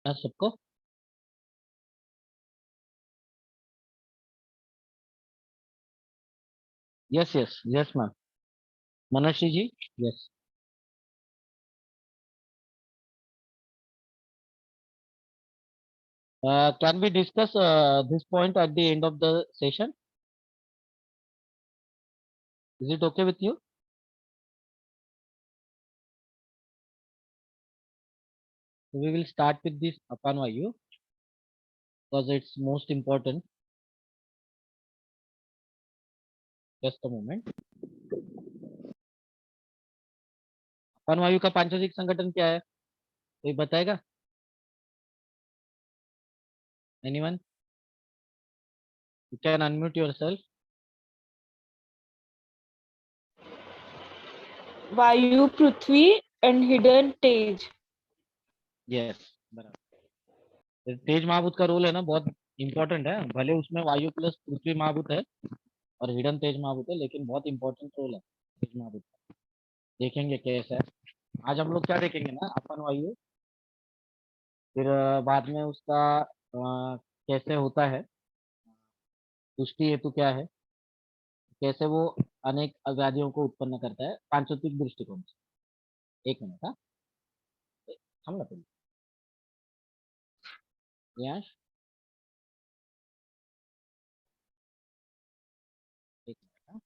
सबको। Yes yes yes ma'am. Manasvi ji. Yes. Can we discuss this point at the end of the session? Is it okay with you? We will start with this Apan Vayu because it's most important. Just a moment. अपन वायु का पांचोदिक संगठन क्या है, कोई बताएगा? Anyone? You can unmute yourself. वायु, पृथ्वी and hidden Tej. Yes, बराबर। तेज महाभूत का रोल है ना, बहुत इंपॉर्टेंट है। भले उसमें वायु प्लस पृथ्वी महाभूत है और हिडन तेज महाभूत है, लेकिन बहुत इंपॉर्टेंट रोल है तेज महाभूत का। देखेंगे कैसा है। आज हम लोग क्या देखेंगे ना, अपन वायु। फिर बाद में उसका कैसे होता है, पुष्टि हेतु क्या है, कैसे वो अनेक व्याधियों को उत्पन्न करता है पांचोतिक दृष्टिकोण से। एक मिनट। हाँ, हम ना यश, एक मिनट। हाँ,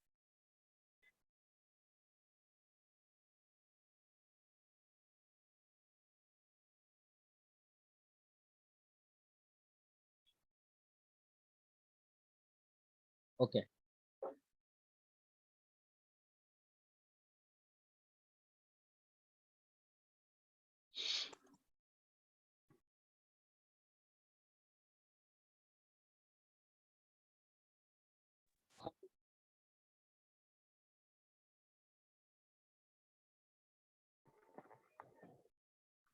ओके।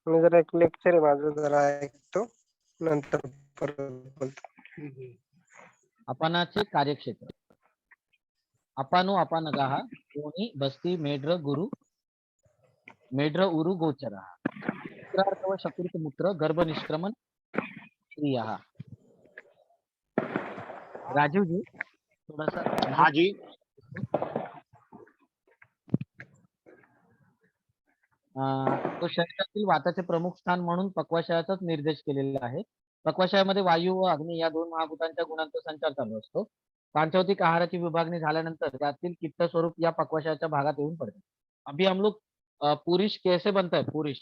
मी जरा एक लेक्चर आहे माझं, जरा ऐकतो नंतर परत बोलतो. अपनाचे कार्यक्षेत्र। अपानो अपानगाह कोणी बस्ती मेड्र गुरु मेड्र उरु गोचरा व शकृत मूत्र गर्भ निष्क्रमण क्रिया। राजीव जी, थोड़ा सा हाँ जी। तो शरीरातील वाताचे प्रमुख स्थान म्हणून पक्वाशयाचाच निर्देश केलेला आहे। पक्वाशयामध्ये वायू व अग्नी या दोन महाभूतांच्या गुणांचा संचार चालू असतो। पांचवतिक आहाराची विभागणी झाल्यानंतर त्यातील कित्त स्वरूप या पक्वाशयाच्या भागात येऊन पडते। अभी हम लोग पुरुष कैसे बनता है, पुरुष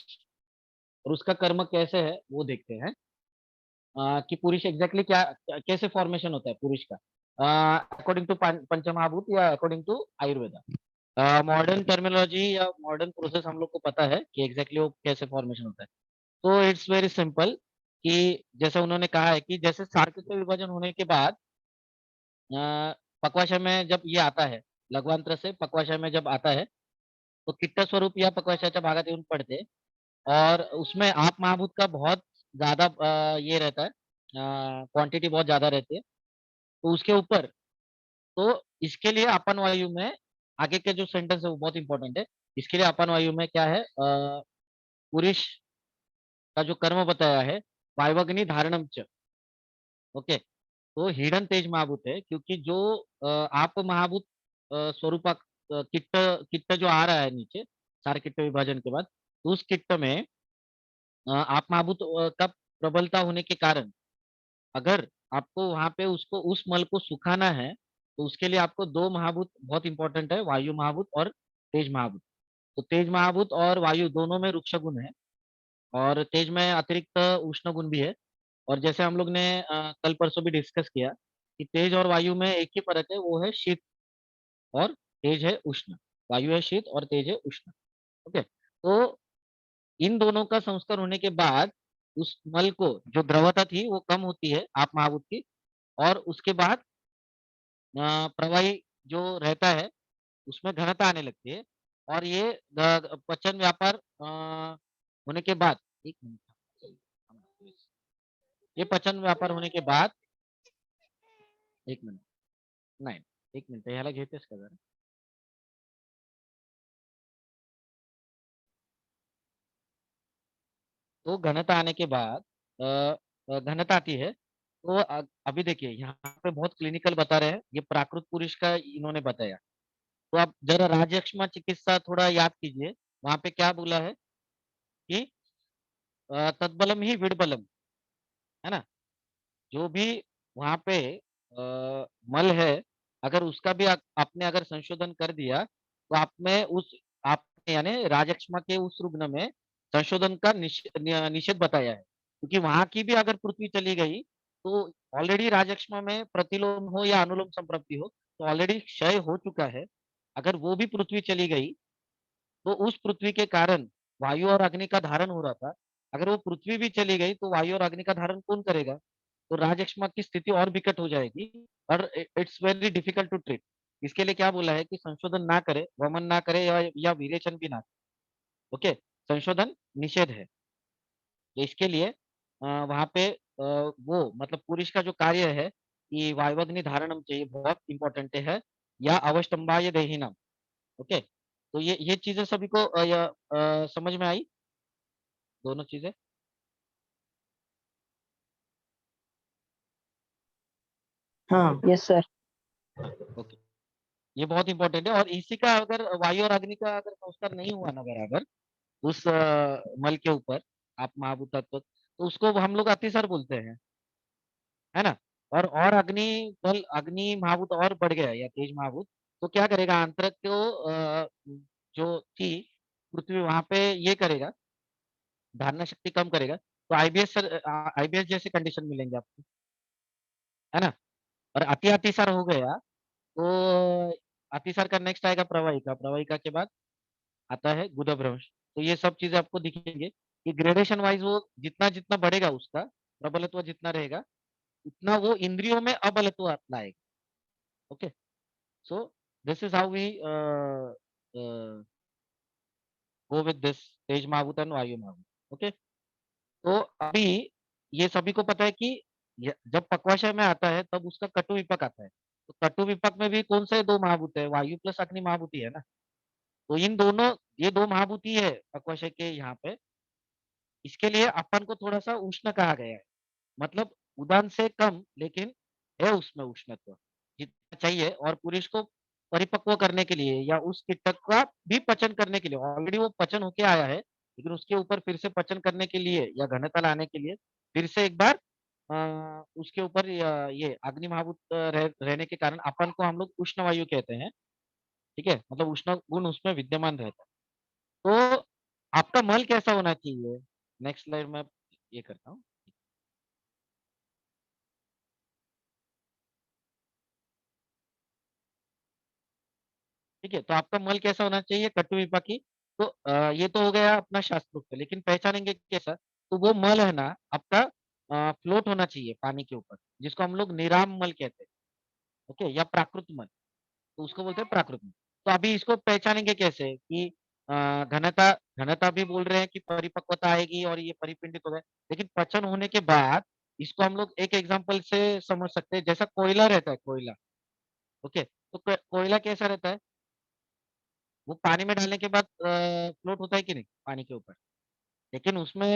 और उसका कर्म कैसे है वो देखते हैं। कि पुरुष एग्जैक्टली क्या, कैसे फॉर्मेशन होता है पुरुष का, अकॉर्डिंग टू पंचमहाभूत या according to Ayurveda. Modern terminology या मॉडर्न प्रोसेस हम लोग को पता है कि एग्जैक्टली वो कैसे फॉर्मेशन होता है। तो इट्स वेरी सिंपल कि जैसे उन्होंने कहा है कि जैसे सार्क के विभाजन होने के बाद पक्वाशय में जब ये आता है, लघ्वांत्र से पक्वाशय में जब आता है, तो किट्ट स्वरूप या पक्वाशयाच्या भागात येऊन पड़ते, और उसमें आप महाभूत का बहुत ज्यादा ये रहता है, क्वांटिटी बहुत ज्यादा रहती है। तो उसके ऊपर, तो इसके लिए अपन वायु में आगे के जो सेंटेंस है वो बहुत इंपॉर्टेंट है। इसके लिए अपन वायु में क्या है, पुरुष का जो कर्म बताया है, वायवग्नि धारणम च। ओके, तो हिडन तेज महाभूत है, क्योंकि जो आप महाभूत स्वरूपा किट्ट किट्ट जो आ रहा है नीचे, सार किट्ट विभाजन के बाद, तो उस किट्ट में आप महाभूत का प्रबलता होने के कारण, अगर आपको वहां पे उसको उस मल को सुखाना है, तो उसके लिए आपको दो महाभूत बहुत इंपॉर्टेंट है, वायु महाभूत और तेज महाभूत। तो तेज महाभूत और वायु दोनों में रुक्ष गुण है, और तेज में अतिरिक्त उष्ण गुण भी है। और जैसे हम लोग ने कल परसों भी डिस्कस किया कि तेज और वायु में एक ही फर्क है, वो है शीत और तेज है उष्ण। वायु है शीत और तेज है उष्ण। ओके, तो इन दोनों का संस्कार होने के बाद उस मल को जो द्रवता थी वो कम होती है आप महाभूत की, और उसके बाद प्रवाही जो रहता है उसमें घनता आने लगती है। और ये पचन व्यापार होने के बाद, एक मिनट, ये पचन व्यापार होने के बाद, एक मिनट, नाही, एक मिनिट, ह्याला घेतेस का जरा? तो घनता आने के बाद घनता आती है, तो अभी देखिए यहाँ पे बहुत क्लिनिकल बता रहे हैं, ये प्राकृत पुरुष का इन्होंने बताया। तो आप जरा राजयक्ष्मा चिकित्सा थोड़ा याद कीजिए, वहाँ पे क्या बोला है कि तत्बलम ही विडबलम, है ना? जो भी वहाँ पे मल है, अगर उसका भी आपने अगर संशोधन कर दिया, तो आप में उस आपने यानी राजक्षमा के उस रुग्ण में संशोधन का निषेध बताया है। क्योंकि वहाँ की भी अगर पृथ्वी चली गई, तो ऑलरेडी राजक्षमा में प्रतिलोम हो या अनुलोम संप्रप्ति हो, तो ऑलरेडी क्षय हो चुका है। अगर वो भी पृथ्वी चली गई, तो उस पृथ्वी के कारण वायु और अग्नि का धारण हो रहा था। अगर वो पृथ्वी भी चली गई, तो वायु और अग्नि का धारण कौन करेगा? तो राजयक्ष्मा की स्थिति और विकट हो जाएगी और it's very difficult to treat. इसके लिए क्या बोला है कि संशोधन ना करे, वमन ना करे या विरेचन भी ना करे। ओके, संशोधन निषेध है। तो इसके लिए वहाँ पे वो मतलब पुरुष का जो कार्य है कि वायुअग्नि धारणम चाहिए, बहुत इंपॉर्टेंट है, या अवस्टंबाय देहिनम। ओके, तो ये चीजें सभी को समझ में आई, दोनों चीजें। हाँ Yes, sir. हाँ, ओके, ये बहुत इंपॉर्टेंट है। और इसी का अगर वायु और अग्नि का अगर संस्कार नहीं हुआ ना बराबर उस मल के ऊपर, आप महाभूत तत्व, तो उसको हम लोग अतिसार बोलते हैं, है ना? और अग्नि बल, अग्नि महाभूत और बढ़ गया या तेज महाभूत, तो क्या करेगा, आंतरिक को जो थी पृथ्वी वहां पे ये करेगा, धारणा शक्ति कम करेगा, तो आईबीएस जैसे कंडीशन मिलेंगे आपको, है ना? और अतिसार हो गया, तो अतिसार का नेक्स्ट आएगा प्रवाहिका, प्रवाहिका के बाद आता है गुदभ्रंश। तो ये सब चीजें आपको दिखेंगे कि ग्रेडेशन वाइज वो जितना जितना बढ़ेगा उसका प्रबलत्व जितना रहेगा, उतना वो इंद्रियों में अबलत्व लाएगा। Okay, so this is how we go with this तेज महाभूत एंड वायु महाभूत। ओके, तो अभी ये सभी को पता है कि जब पक्वाशय में आता है तब उसका कटु विपक आता है। तो कटु विपक में भी कौन से दो महाभूत है? वायु प्लस अग्नि महाभूति है ना। तो इन दोनों, ये दो महाभूति है पक्वाशय के यहाँ पे। इसके लिए अपन को थोड़ा सा उष्ण कहा गया है, मतलब उदान से कम, लेकिन है उसमें उष्णत्व जितना चाहिए। और पुरुष को परिपक्व करने के लिए या उस कीटक का भी पचन करने के लिए, ऑलरेडी वो पचन होके आया है, लेकिन उसके ऊपर फिर से पचन करने के लिए या घनता लाने के लिए फिर से एक बार उसके ऊपर ये अग्नि महाभूत रहने के कारण अपन को हम लोग उष्ण वायु कहते हैं। ठीक है, मतलब उष्ण गुण उसमें विद्यमान रहता है। तो आपका मल कैसा होना चाहिए? नेक्स्ट स्लाइड में ये करता हूँ। ठीक है, तो आपका मल कैसा होना चाहिए? कटु विपाकी। तो ये तो हो गया अपना शास्त्रोक्त, लेकिन पहचानेंगे कैसा? तो वो मल है ना आपका, फ्लोट होना चाहिए पानी के ऊपर, जिसको हम लोग निराम मल कहते हैं। ओके, या प्राकृत मल, तो उसको बोलते हैं प्राकृत मल। तो अभी इसको पहचानेंगे कैसे कि घनता, घनता भी बोल रहे हैं कि परिपक्वता आएगी और ये परिपिंडित हो गए, लेकिन पचन होने के बाद इसको हम लोग एक एग्जाम्पल से समझ सकते हैं, जैसा कोयला रहता है, कोयला। ओके, तो कोयला कैसा रहता है? वो पानी में डालने के बाद फ्लोट होता है कि नहीं पानी के ऊपर, लेकिन उसमें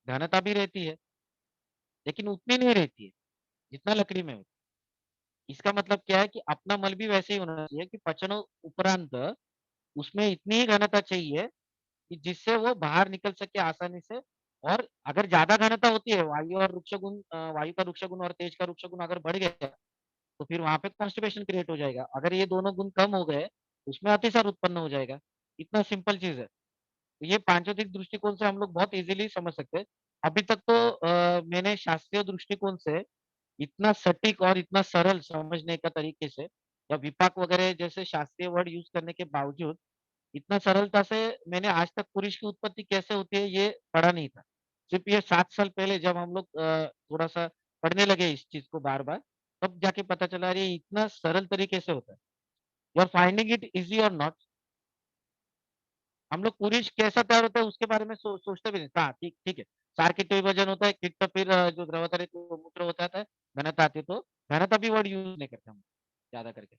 घनता भी रहती है, लेकिन उतनी नहीं रहती है जितना लकड़ी में होती है। इसका मतलब क्या है कि अपना मल भी वैसे ही होना चाहिए कि पचन उपरांत उसमें इतनी ही घनता चाहिए कि जिससे वो बाहर निकल सके आसानी से। और अगर ज्यादा घनता होती है, वायु और वृक्ष गुण, वायु का वृक्ष गुण और तेज का वृक्ष गुण अगर बढ़ गया, तो फिर वहां पे कॉन्स्टिपेशन क्रिएट हो जाएगा। अगर ये दोनों गुण कम हो गए, उसमें अतिसार उत्पन्न हो जाएगा। इतना सिंपल चीज है। तो ये पांचोदिक दृष्टिकोण से हम लोग बहुत इजीली समझ सकते हैं। अभी तक तो मैंने शास्त्रीय दृष्टिकोण से इतना सटीक और इतना सरल समझने का तरीके से, या विपाक वगैरह जैसे शास्त्रीय वर्ड यूज करने के बावजूद इतना सरलता से मैंने आज तक पुरुष की उत्पत्ति कैसे होती है ये पढ़ा नहीं था। सिर्फ ये 7 साल पहले जब हम लोग थोड़ा सा पढ़ने लगे इस चीज को बार बार, तब जाके पता चला अरे ये इतना सरल तरीके से होता है। You are finding it easy or not? हम लोग पुरुष कैसा तैयार होता है उसके बारे में सोचते भी नहीं। हाँ, ठीक ठीक है। सार किट्ट विभाजन होता है, किट्ट फिर जो द्रवतरित मूत्र होता है, घनता आती है, तो घनता भी वर्ड यूज नहीं करते हम ज्यादा करके।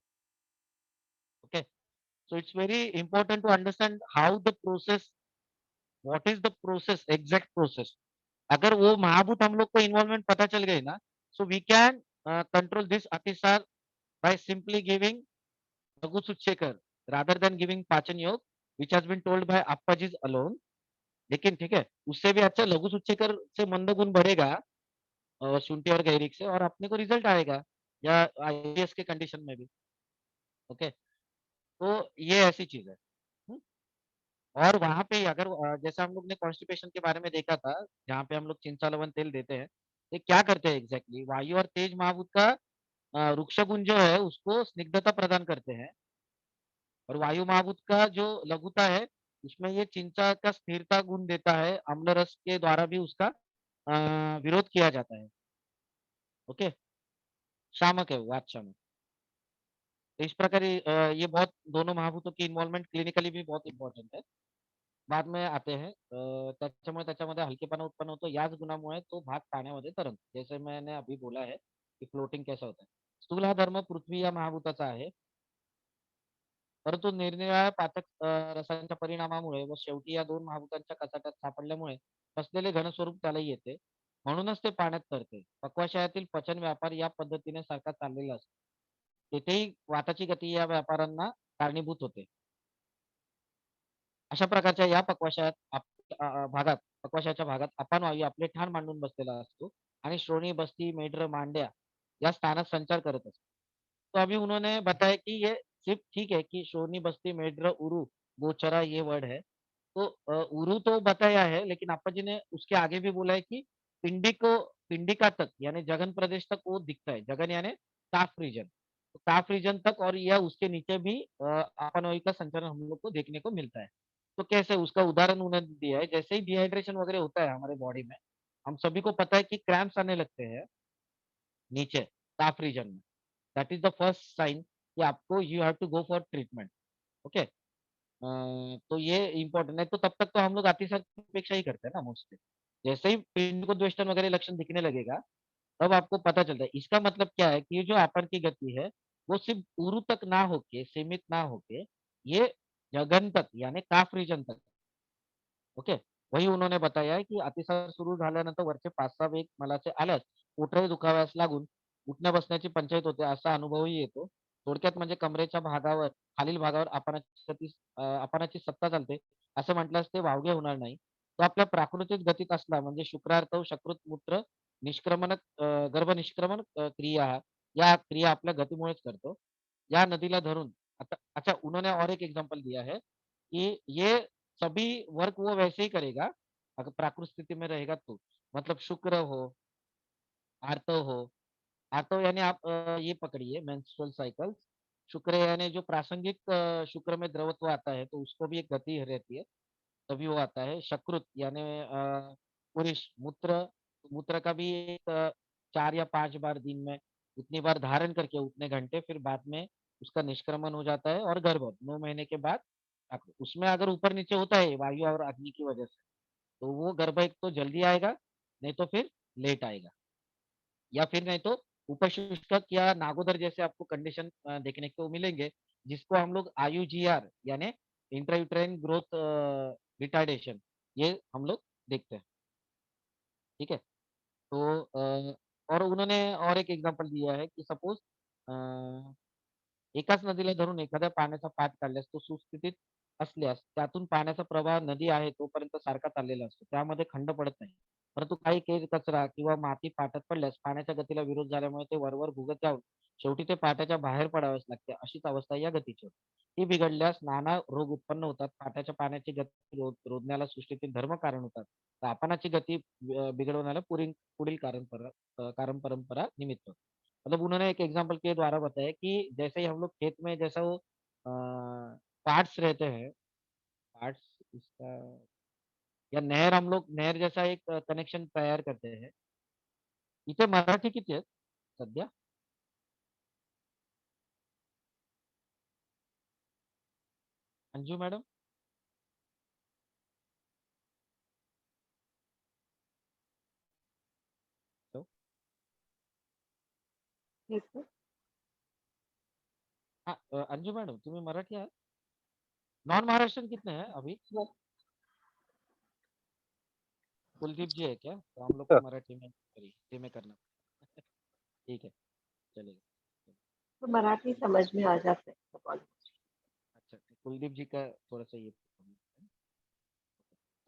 Okay, so it's very important to understand how the process, what is the process, exact process अगर वो महाभूत हम लोग को इन्वॉल्वमेंट पता चल गई ना, so we can control this अतिसार बाय सिंपली गिविंग लघु सुचेकर रादर देन गिविंग पाचन योग which has been told by अप्पाजीज अलोन। लेकिन ठीक है, उससे भी अच्छा लघु सुचेकर से मंद गुण बढ़ेगा शुंठी और गैरिक से, और अपने को रिजल्ट आएगा, या आईबीएस के कंडीशन में भी। ओके, तो ये ऐसी चीज है। हम्म? और वहां पे अगर जैसे हम लोग ने कॉन्स्टिपेशन के बारे में देखा था, जहाँ पे हम लोग चिंचा लवण तेल देते हैं, ये क्या करते हैं एग्जैक्टली वायु और तेज महाभूत का वृक्ष गुण जो है उसको स्निग्धता प्रदान करते हैं, और वायु महाभूत का जो लघुता है उसमें ये चिंचा का स्थिरता गुण देता है, अम्ल रस के द्वारा भी उसका विरोध किया जाता है। ओके, शामक है वो, वात शामक। तो इस प्रकार ये बहुत दोनों महाभूतों की इन्वॉल्वमेंट क्लिनिकली भी बहुत इंपॉर्टंट है। बाद में आते हैं त्याच्यामुळे त्याच्यामध्ये हलकेपणा उत्पन्न होतो, याच गुणामुळे तो भाग पाण्यामध्ये तरंगतो, जैसे मैंने अभी बोला है कि फ्लोटिंग कैसा होता है। स्थूल हा धर्म पृथ्वी या महाभूताचा आहे, परंतु निरनिराळ्या पाचक रसायनांच्या परिणामामुळे व शेवटी या दोन महाभूतांच्या कचाट्यात सापडल्यामुळे असलेले घनस्वरूप त्याला येते, म्हणूनच ते पाण्यात तरते। पक्वाशयातील पचन व्यापार या पद्धतीने सारखा चाललेला असतो, तेथेही वाताची गती या व्यापारांना कारणीभूत होते। अशा प्रकारच्या या भागात पक्वाशयाच्या भागात अपान वायू आपले ठाण मांडून बसलेला असतो आणि श्रोणी, बस्ती, मेढ्र, मांड्या या स्थानात संचार करत असतो। तो अभी उन्होंने बताया कि ये सिर्फ ठीक है कि श्रोणी, बस्ती, मेढ्र, उरु, गोचरा ये वर्ड है। तो उरु तो बताया है, लेकिन अप्पा जी ने उसके आगे भी बोला है कि पिंडिका तक यानी जघन प्रदेश तक वो दिखता है। जघन यानी काफ रीजन, तो काफ रीजन तक और या उसके नीचे भी अपान वायु का संचरण हम लोग को देखने को मिलता है। तो कैसे उसका उदाहरण उन्होंने दिया है, जैसे ही डिहाइड्रेशन वगैरह होता है हमारे बॉडी में, हम सभी को पता है कि क्रैम्प्स आने लगते हैं नीचे काफ रीजन में। That is the first sign कि आपको you have to go for treatment. Okay, तो ये इम्पोर्टेंट है। तो तब तक तो हम लोग अतिसार की अपेक्षा ही करते हैं ना मोस्टली। जैसे ही पिंड को द्वेष्टन वगैरह लक्षण दिखने लगेगा, तब आपको पता चलता है। इसका मतलब क्या है कि ये जो आपन की गति है, वो सिर्फ उरु तक ना होके, सीमित ना होके, ये जघन तक यानी काफ रीजन तक। ओके, वही उन्होंने बताया है की अतिसार सुरू झाल्यानंतर वरचे 5-6 वेग मलाचे आल्यास पोटरे दुखाव्यास लागून उठण्या बसण्याची पंचायत होते, असा अनुभवही येतो। थोडक्यात म्हणजे कमरेच्या भागावर, खालील भागावर अपानाची सत्ता चालते असं म्हटल्यास ते वावगे होणार नाही। तो आपल्या प्राकृतिक गतीत असला म्हणजे शुक्रार्थ, शकृत मूत्र निष्क्रमण, गर्भ निष्क्रमण क्रिया, या क्रिया आपल्या गतीमुळेच करतो। या नदीला धरून आता अच्छा उन्होंने और एक एग्जांपल दिया है कि ये सभी वर्क वो वैसे ही करेगा अगर प्राकृत स्थिति में रहेगा तो। मतलब शुक्र हो, आर्तव हो, आर्तव यानी आप ये पकड़िए मेंस्ट्रुअल साइकिल्स। शुक्र यानी जो प्रासंगिक शुक्र में द्रवत्व आता है तो उसको भी एक गति रहती है, तभी वो आता है। शकृत यानी पुरुष मूत्र, मूत्र का भी एक 4 या 5 बार दिन में उतनी बार धारण करके उतने घंटे, फिर बाद में उसका निष्क्रमण हो जाता है, और गर्भ 9 महीने के बाद उसमें अगर ऊपर नीचे होता है वायु और अग्नि की वजह से, तो वो गर्भ एक तो जल्दी आएगा, नहीं तो फिर लेट आएगा, या फिर नहीं तो उपशुष्कक या नागोदर जैसे आपको कंडीशन देखने को मिलेंगे, जिसको हम लोग आयुजीआर यानी इंट्रायूटेराइन ग्रोथ रिटार्डेशन, ये हम लोग देखते हैं। ठीक है, तो और उन्होंने और एक एग्जांपल दिया है कि सपोज एकाच नदीला धरून एखाद्या पाण्याचा पाठ काढल्यास तो सुस्थितीत असल्यास त्यातून पाण्याचा प्रवाह नदी आहे तोपर्यंत सारखा चाललेला असतो, त्यामध्ये खंड पडत नाही। परंतु काही केर कचरा किंवा माती पाटात पडल्यास पाण्याच्या गतीला विरोध झाल्यामुळे ते वरवर भुगत जाऊन शेवटी ते पाटाच्या बाहेर पडावेच लागते, अशीच अवस्था या गतीची होते। ती बिघडल्यास नाना रोग उत्पन्न होतात। पाटाच्या पाण्याची गती रोधण्याला सृष्टीतील धर्म कारण होतात, तर आपणाची गती बिघडवण्याला पुढील कारण परंपरा निमित्त होतात। मतलब उन्होंने एक एग्जांपल के द्वारा बताया कि जैसे ही हम लोग खेत में जैसा वो पार्ट्स रहते हैं, पार्ट्स इसका, या नहर, हम लोग नहर जैसा एक कनेक्शन तैयार करते हैं। इथे मराठी किती आहेत सध्या? अंजू मॅडम? तो हाँ, अंजू मैडम तुम्ही मराठी आहात? नॉन महाराष्ट्रीयन कितने हैं अभी? कुलदीप जी है क्या? तो हम लोग को मराठी में सॉरी हिंदी में करना ठीक है, चलेगा। तो मराठी समझ में आ जाते हैं सब almost। अच्छा, कुलदीप जी का थोड़ा-सा ये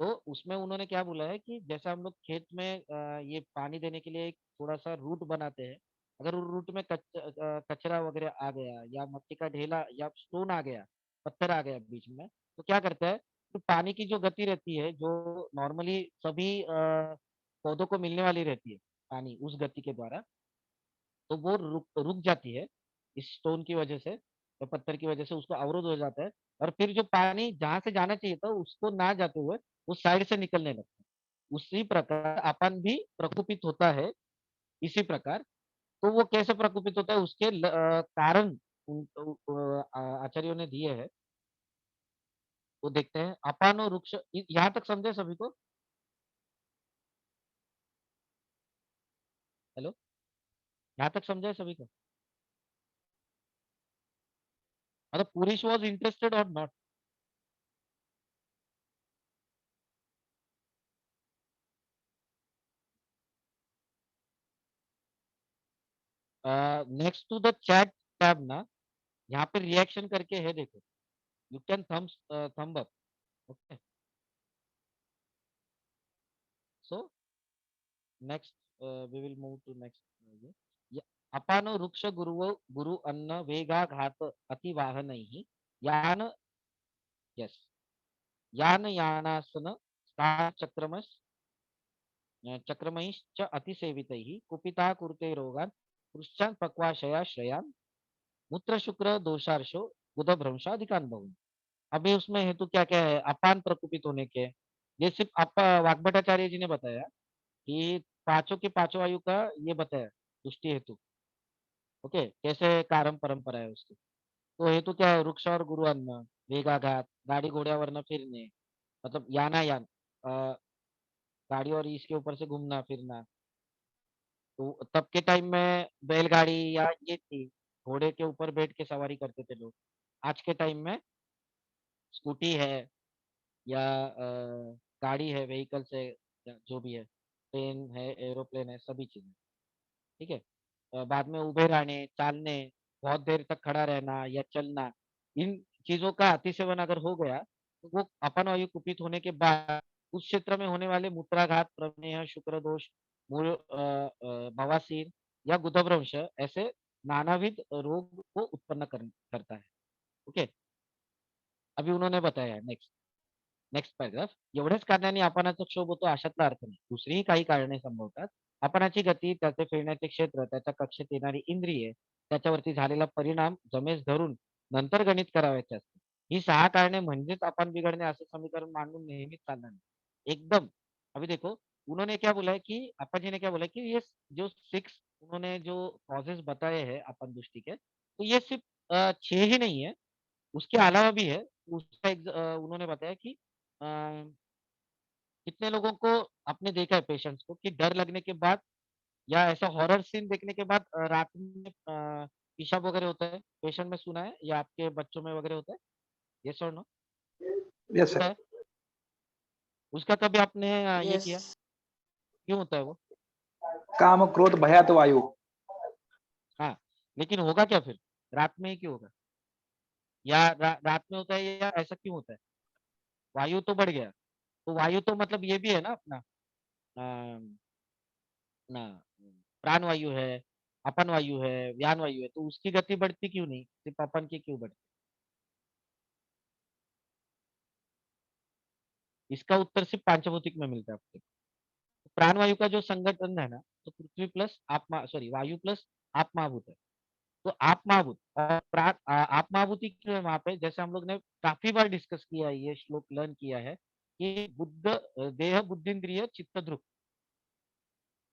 तो उसमें उन्होंने क्या बोला है कि जैसा हम लोग खेत में ये पानी देने के लिए एक थोड़ा-सा रूट बनाते हैं, अगर वो रूट में कचरा वगैरह आ गया या मिट्टी का ढेला या स्टोन आ गया, पत्थर आ गया बीच में, तो क्या करता है, तो पानी की जो गति रहती है, जो नॉर्मली सभी पौधों को मिलने वाली रहती है, पानी उस गति के द्वारा, तो वो रुक रुक जाती है, इस स्टोन की वजह से या पत्थर की वजह से उसको अवरोध हो जाता है और फिर जो पानी जहाँ से जाना चाहिए था, उसको ना जाते हुए, उस साइड से निकलने लगता है। उसी प्रकार अपन भी प्रकोपित होता है, इसी प्रकार। तो वो कैसे प्रकोपित होता है उसके कारण आचार्यों ने दिए हैं, वो देखते हैं। अपान और वृक्ष यहाँ तक समझे सभी को? हेलो, यहाँ तक समझे सभी को? मतलब पुरुष was interested or not? Next to the chat tab ना, यहाँ पे रिएक्शन करके है देखो, you can thumb up, okay. So next we will move to next. ये अपान वृक्ष गुरु अन्न वेगा घात अति वाहनैः यान यस यान यानासन चक्रमश चक्रमैश्च अतिसेवितैः कुपिता कुरुते रोगान् पृश्चान् पक्वाशया श्रयान् मूत्र शुक्र दोषार्शो बुधभ्रंशाधिकान् बहु। अभी उसमें हेतु क्या क्या है अपान प्रकुपित होने के? ये सिर्फ आप वाग्भटाचार्य जी ने बताया कि पांचों के पांचों आयु का ये बताया तुष्टि हेतु, ओके, कैसे कारण परंपरा है उसकी। तो हेतु क्या है? वृक्ष और गुरु अन्न, वेगाघात, गाड़ी घोड्यावरनं फिरणे, मतलब यानायान, गाड़ी और इसके ऊपर से घूमना फिरना। तो तब के टाइम में बैलगाड़ी या ये थी, घोड़े के ऊपर बैठ के सवारी करते थे लोग। आज के टाइम में स्कूटी है या गाड़ी है, व्हीकल्स है, या जो भी है, ट्रेन है, एरोप्लेन है, सभी चीजें, ठीक है। बाद में उभे रहने, चालने, बहुत देर तक खड़ा रहना या चलना, इन चीजों का अतिसेवन अगर हो गया तो वो अपन वायु कुपित होने के बाद उस क्षेत्र में होने वाले मूत्राघात, प्रमेह, शुक्र दोष, मूल बवासीर या गुदभ्रंश ऐसे नानाविध रोग को उत्पन्न करता है, ओके। अभी उन्होंने बताया नेक्स्ट नेक्स्ट पॅराग्राफ, एवढ्याच कारणाने अपनाचा क्षोभ होतो अशातला अर्थ नाही. दुसरीही काही कारणे संभवतात. अपनाची गती, त्याचे फिरण्याचे क्षेत्र, त्याच्या कक्षेत येणारी इंद्रिये, त्याच्यावरती झालेला परिणाम जमेस धरून नंतर गणित करावयाचे असते. ही 6 कारणे म्हणजेच अपन बिघडणे असं समीकरण मांडून नेहमीच चालणार नाही. एकदम अभी देखो, उन्होंने क्या बोला है कि अप्पा जी ने क्या बोला है कि ये जो 6 उन्होंने जो कॉजेस बताए हैं अपन दृष्टि के, तो ये सिर्फ 6 ही नहीं है, उसके अलावा भी है। उसका उन्होंने बताया कि अ, कितने लोगों को आपने देखा है पेशेंट्स को कि डर लगने के बाद या ऐसा हॉरर सीन देखने के बाद रात में पेशाब वगैरह होता है, पेशेंट में सुना है या आपके बच्चों में वगैरह होता है? Yes or no? यस होता सर। है? उसका कभी आपने ये यस। किया? क्यों होता है वो? काम क्रोध भयात वायु। हाँ, लेकिन होगा क्या फिर? रात में ही क्यों होगा? या रात में होता है या ऐसा क्यों होता है? वायु तो बढ़ गया, तो वायु तो मतलब ये भी है ना अपना ना प्राण वायु है, अपन वायु है, व्यान वायु है, तो उसकी गति बढ़ती क्यों नहीं? सिर्फ अपन की क्यों बढ़ती? इसका उत्तर सिर्फ पांचभौतिक में मिलता है आपको। प्राण वायु का जो संगठन है ना, तो पृथ्वी प्लस आत्मा सॉरी वायु प्लस आत्माभूत है। तो आत्माभूत और आत्माभूति क्यों है वहां पे? जैसे हम लोग ने काफी बार डिस्कस किया है, ये श्लोक लर्न किया है कि देह बुद्धिंद्रिय चित्त ध्रुव,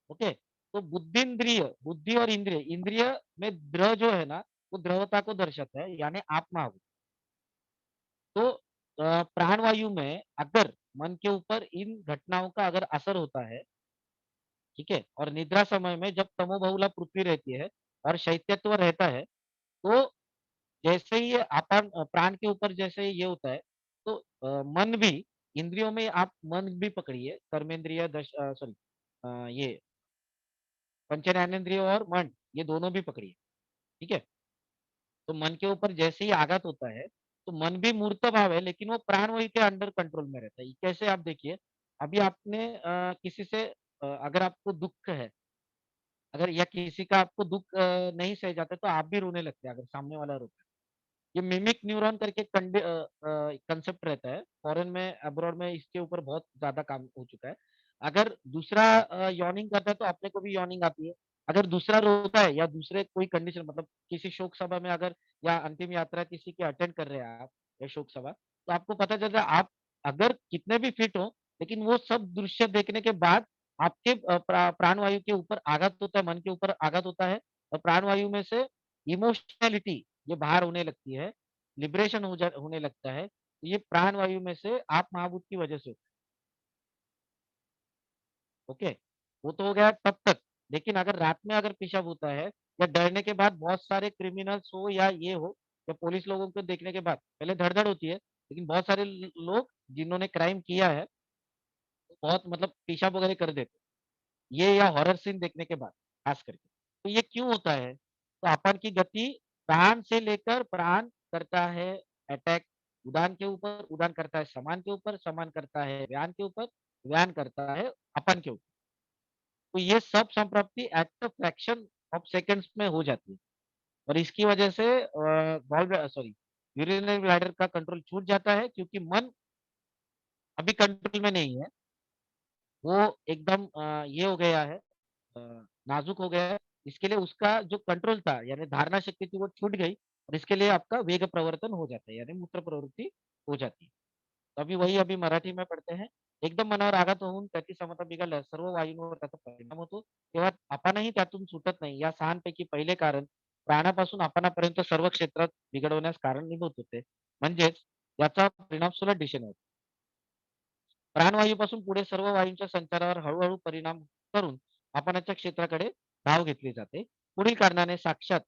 ओके। तो बुद्धिंद्रिय, बुद्धि और इंद्रिय, इंद्रिय में द्र जो है ना, वो द्रवता को दर्शाता है, यानी आत्मा। तो प्राणवायु में अगर मन के ऊपर इन घटनाओं का अगर असर होता है, ठीक है, और निद्रा समय में जब तमोबहुला पृथ्वी रहती है और शैत्यत्व रहता है, तो जैसे ही ये अपन प्राण के ऊपर जैसे ये होता है, तो मन भी इंद्रियों में आप मन भी पकड़िए, कर्मेंद्रिय सॉरी ये पंच ज्ञानेंद्रिय और मन, ये दोनों भी पकड़िए, ठीक है। तो मन के ऊपर जैसे ही आघात होता है, तो मन भी मूर्त भाव है, लेकिन वो प्राण वही के अंडर कंट्रोल में रहता है। ये कैसे आप देखिए, अभी आपने किसी से अगर आपको दुख है, अगर या किसी का आपको दुख नहीं सह जाता, तो आप भी रोने लगते हैं अगर सामने वाला रोता है। ये मिमिक न्यूरॉन करके कंसेप्ट रहता है, फॉरेन में, अब्रॉड में इसके ऊपर बहुत ज्यादा काम हो चुका है। अगर दूसरा यॉर्निंग करता है, तो अपने को भी यॉर्निंग आती है। अगर दूसरा रोता है या दूसरे कोई कंडीशन, मतलब किसी शोक सभा में अगर, या अंतिम यात्रा किसी की अटेंड कर रहे हैं आप, या शोक सभा, तो आपको पता चलता है आप अगर कितने भी फिट हो, लेकिन वो सब दृश्य देखने के बाद आपके प्राणवायु के ऊपर आघात होता है, मन के ऊपर आघात होता है, और प्राणवायु में से इमोशनैलिटी ये बाहर होने लगती है, लिबरेशन होने लगता है। तो ये प्राण वायु में से आप महाभूत की वजह से होता है। ओके, वो तो हो गया तब तक। लेकिन अगर रात में अगर पेशाब होता है, या डरने के बाद, बहुत सारे क्रिमिनल्स हो या ये हो, या पुलिस लोगों को देखने के बाद पहले धड़धड़ होती है, लेकिन बहुत सारे लोग जिन्होंने क्राइम किया है, बहुत मतलब पेशाब वगैरह कर देते, ये या हॉरर सीन देखने के बाद खास करके। तो ये क्यों होता है? तो अपन की गति प्राण से लेकर प्राण करता है अटैक उड़ान के ऊपर, उड़ान करता है समान के ऊपर, समान करता है व्यान के ऊपर, व्यान करता है अपन के ऊपर। तो ये सब संप्राप्ति at the fraction of seconds में हो जाती है, और इसकी वजह से सॉरी यूरिनरी ब्लैडर का कंट्रोल छूट जाता है, क्योंकि मन अभी कंट्रोल में नहीं है, वो एकदम ये हो गया है, अ, नाजुक हो गया है। इसके लिए उसका जो कंट्रोल था, यानी धारणा शक्ति थी, वो छूट गई, और इसके लिए आपका वेग प्रवर्तन हो जाता है, यानी मूत्र प्रवृत्ति हो जाती है। तो अभी वही अभी मराठी में पढ़ते हैं. एकदम मनावर आघात होऊन त्याची समता बिघडल्यास सर्व वायूंवर त्याचा परिणाम होतो. तेव्हा आपणही त्यातून सुटत नाही. या सहांपैकी पहिले कारण प्राणापासून आपणापर्यंत सर्व क्षेत्रात बिघडवण्यास कारणीभूत होते. म्हणजेच याचा परिणाम सुलट दिशेने होतो. प्राणवायूपासून पुढे सर्व वायूंच्या संचारावर हळूहळू परिणाम करून आपणाच्या क्षेत्राकडे धाव घेतली जाते. पुढील कारणाने साक्षात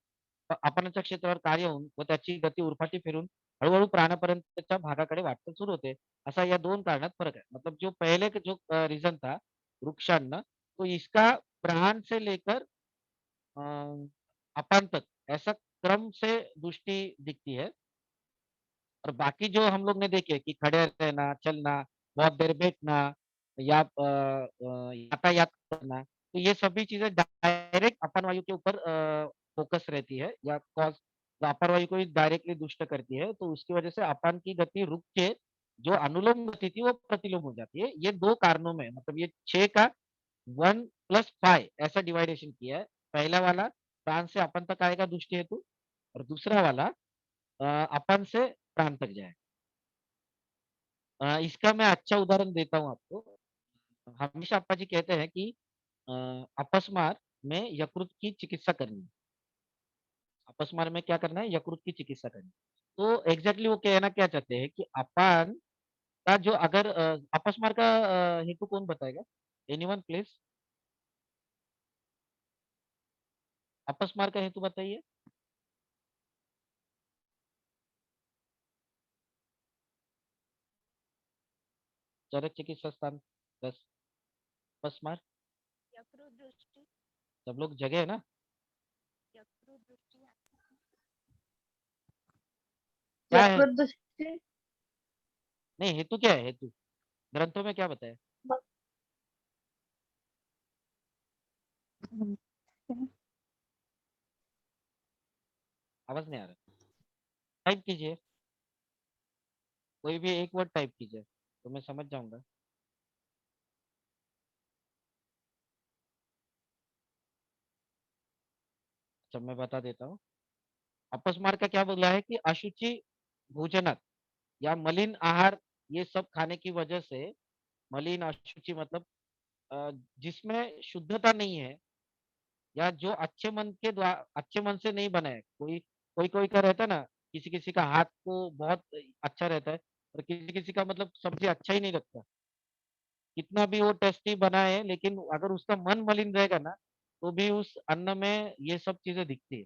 आपणाच्या क्षेत्रावर कार्य होऊन व त्याची गती उरफाटी फिरून हळूहळू प्राणापर्यंतच्या भागाकडे वाटचाल सुरू होते. असा या दोन कारणात फरक है. मतलब जो पहले का जो रीजन था वृक्षान्न, तो इसका प्राण से लेकर अ, अपान तक ऐसा क्रम से दृष्टि दिखती है। और बाकी जो हम लोग ने देखे कि खड़े रहना, चलना, बहुत देर बैठना, या यातायात करना, तो ये सभी चीजें डायरेक्ट अपान वायु के ऊपर फोकस रहती है, या कॉज अपान वायु को ही डायरेक्टली दुष्ट करती है। तो उसकी वजह से अपान की गति रुक के जो अनुलोम गति थी वो प्रतिलोम हो जाती है। ये दो कारणों में, मतलब ये 6 का 1+5 ऐसा डिवाइडेशन किया है। पहला वाला प्राण से अपन तक आएगा दृष्टि हेतु, और दूसरा वाला अपन से प्राण तक जाए। इसका मैं अच्छा उदाहरण देता हूँ आपको। हमेशा अप्पा जी कहते हैं कि अ, अपस्मार में यकृत की चिकित्सा करनी है। अपस्मार में क्या करना है? यकृत की चिकित्सा करनी है। तो एग्जैक्टली वो कहना क्या चाहते हैं कि अपान का जो अगर अपस्मार का हेतु कौन बताएगा? Anyone please? अपस्मार का हेतु बताइए। चरक चिकित्सा स्थान 10 अपस्मार। यकृत दृष्टि सब लोग जगह है ना? यकृत दृष्टि क्या है? यकृत दृष्टि नहीं, हेतु क्या है? हेतु ग्रंथों में क्या बताया? आवाज नहीं आ रहा। टाइप कीजिए, कोई भी एक वर्ड टाइप कीजिए, तो मैं समझ जाऊंगा। अच्छा, मैं बता देता हूँ। अपस्मार का क्या बोला है कि अशुचि भोजनात या मलिन आहार, ये सब खाने की वजह से, मलिन अशुचि मतलब जिसमें शुद्धता नहीं है, या जो अच्छे मन के द्वारा, अच्छे मन से नहीं बना है। कोई कोई का रहता है ना, किसी किसी का हाथ को बहुत अच्छा रहता है, और किसी किसी का मतलब सब्जी अच्छा ही नहीं लगता, कितना भी वो टेस्टी बनाए, लेकिन अगर उसका मन मलिन रहेगा ना, तो भी उस अन्न में ये सब चीजें दिखती है।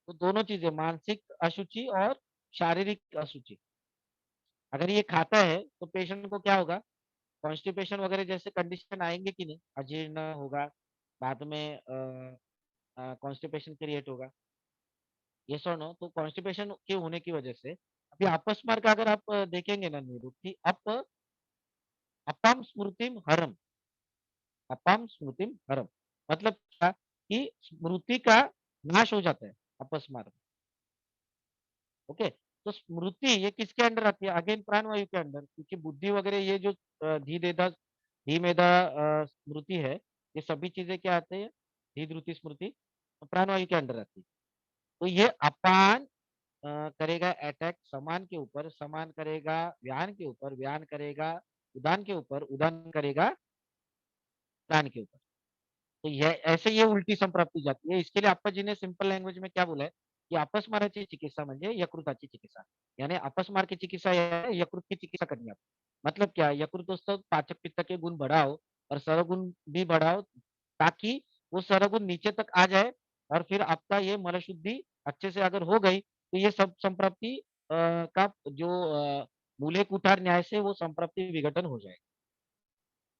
तो दोनों चीजें, मानसिक अशुचि और शारीरिक अशुचि, अगर ये खाता है तो पेशेंट को क्या होगा, कॉन्स्टिपेशन वगैरह जैसे कंडीशन आएंगे कि नहीं, अजीर्ण होगा, बाद में कॉन्स्टिपेशन क्रिएट होगा, यस और नो। तो कॉन्स्टिपेशन के होने की वजह से अभी अपस्मार का अगर आप देखेंगे ना नीरू कि अपम स्मृतिम हरम, अपम स्मृतिम हरम, मतलब क्या कि स्मृति का नाश हो जाता है अपस्मार में। ओके, तो स्मृति ये किसके अंडर आती है, अगेन प्राणवायु के अंडर, क्योंकि बुद्धि वगैरह ये जो धी मेधा स्मृति है, ये सभी चीजें क्या आते हैं, धी द्रुति स्मृति, तो प्राणवायु के अंडर आती है। तो ये अपान करेगा अटैक समान के ऊपर, समान करेगा व्यान के ऊपर, व्यान करेगा उदान के ऊपर, उदान करेगा प्राण के ऊपर। तो ये ऐसे ये उलटी संप्राप्ती जाती है। इसके लिए अप्पा जी ने सिंपल लँग्वेज में क्या बोला है, की अपस्माराची चिकित्सा म्हणजे यकृताची चिकित्सा, यानी अपस्मार की चिकित्सा है, यकृत की चिकित्सा करनी है। मतलब क्या, यकृतस्थ पाचक पित्त के गुण बढ़ाओ और सरगुण भी बढ़ाओ, ताकि वो सरगुण नीचे तक आ जाए, और फिर आपका ये मल शुद्धि अच्छे से अगर हो गई तो ये सब संप्राप्ति का जो मूले कुठार न्याय से वो संप्राप्ति विघटन हो जाएगा।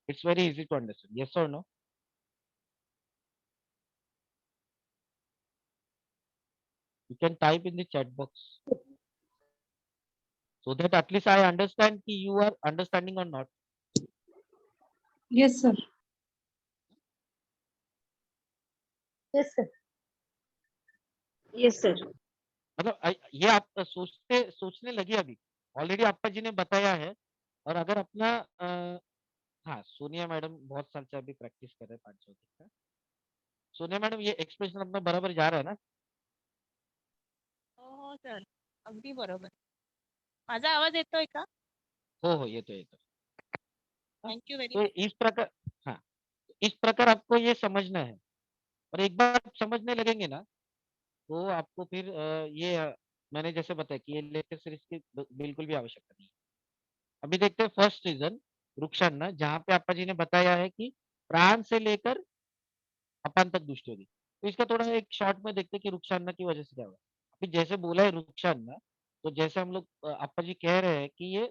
It's very easy to understand, yes or no. You can type in the chat box so that at least I understand कि you are understanding or not. Yes, sir. Yes, sir. Yes, sir. मतलब ये आप सोचने लगी अभी, already Appa ji ने बताया है। और अगर अपना हाँ, सोनिया मैडम बहुत साल से अभी प्रैक्टिस कर रहे हैं 5 का। सोनिया मैडम ये एक्सप्रेशन अपना बराबर जा रहा है ना? हो सर, अगदी बरोबर. माझा आवाज येतोय का? हो येतो येतो। थँक यू व्हेरी तो मच. इस प्रकार, हाँ, इस प्रकार आपको ये समझना है, और एक बार आप समझने लगेंगे ना तो आपको फिर मैंने जैसे बताया कि ये लेक्चर सीरीज की बिल्कुल भी आवश्यकता नहीं है। अभी देखते हैं फर्स्ट रीजन, वृक्षान्न, जहाँ पे अप्पा जी ने बताया है कि प्राण से लेकर अपान तक दुष्ट होगी। तो इसका थोड़ा एक शॉर्ट में देखते हैं कि वृक्षान्न की वजह से क्या हुआ। अभी जैसे बोला है वृक्षान्न, तो जैसे हम लोग अप्पा जी कह रहे हैं कि ये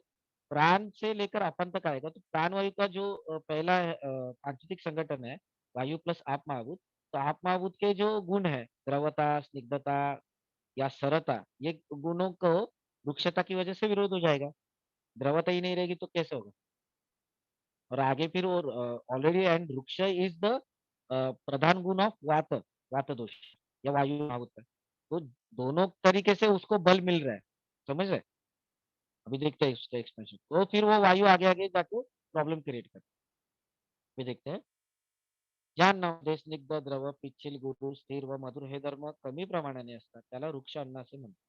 प्राण से लेकर अपान तक आएगा, तो प्राण वायु का जो पहला पांचविक संगठन है, वायु प्लस आप महाभूत, तो आप महाभूत के जो गुण है, द्रवता, स्निग्धता या सरता, ये गुणों को वृक्षता की वजह से विरोध हो जाएगा। द्रवता ही नहीं रहेगी तो कैसे होगा। और आगे फिर और ऑलरेडी एंड वृक्ष इज द प्रधान गुण ऑफ वात, वात दोष या वायु महाभूत का। तो दोनों तरीके से उसको बल मिल रहा है, समझ रहे। अभी देखते हैं उसका एक्सपेंशन, तो फिर वो वायु आगे आगे जाके प्रॉब्लम क्रिएट करते हैं। अभी देखते हैं, ज्यांमध्ये स्निग्ध, द्रव, पिच्छल, गुरुर, स्थिर व मधुर हे धर्म कमी प्रमाणाने असतात त्याला वृक्ष अन्न असे म्हणतात.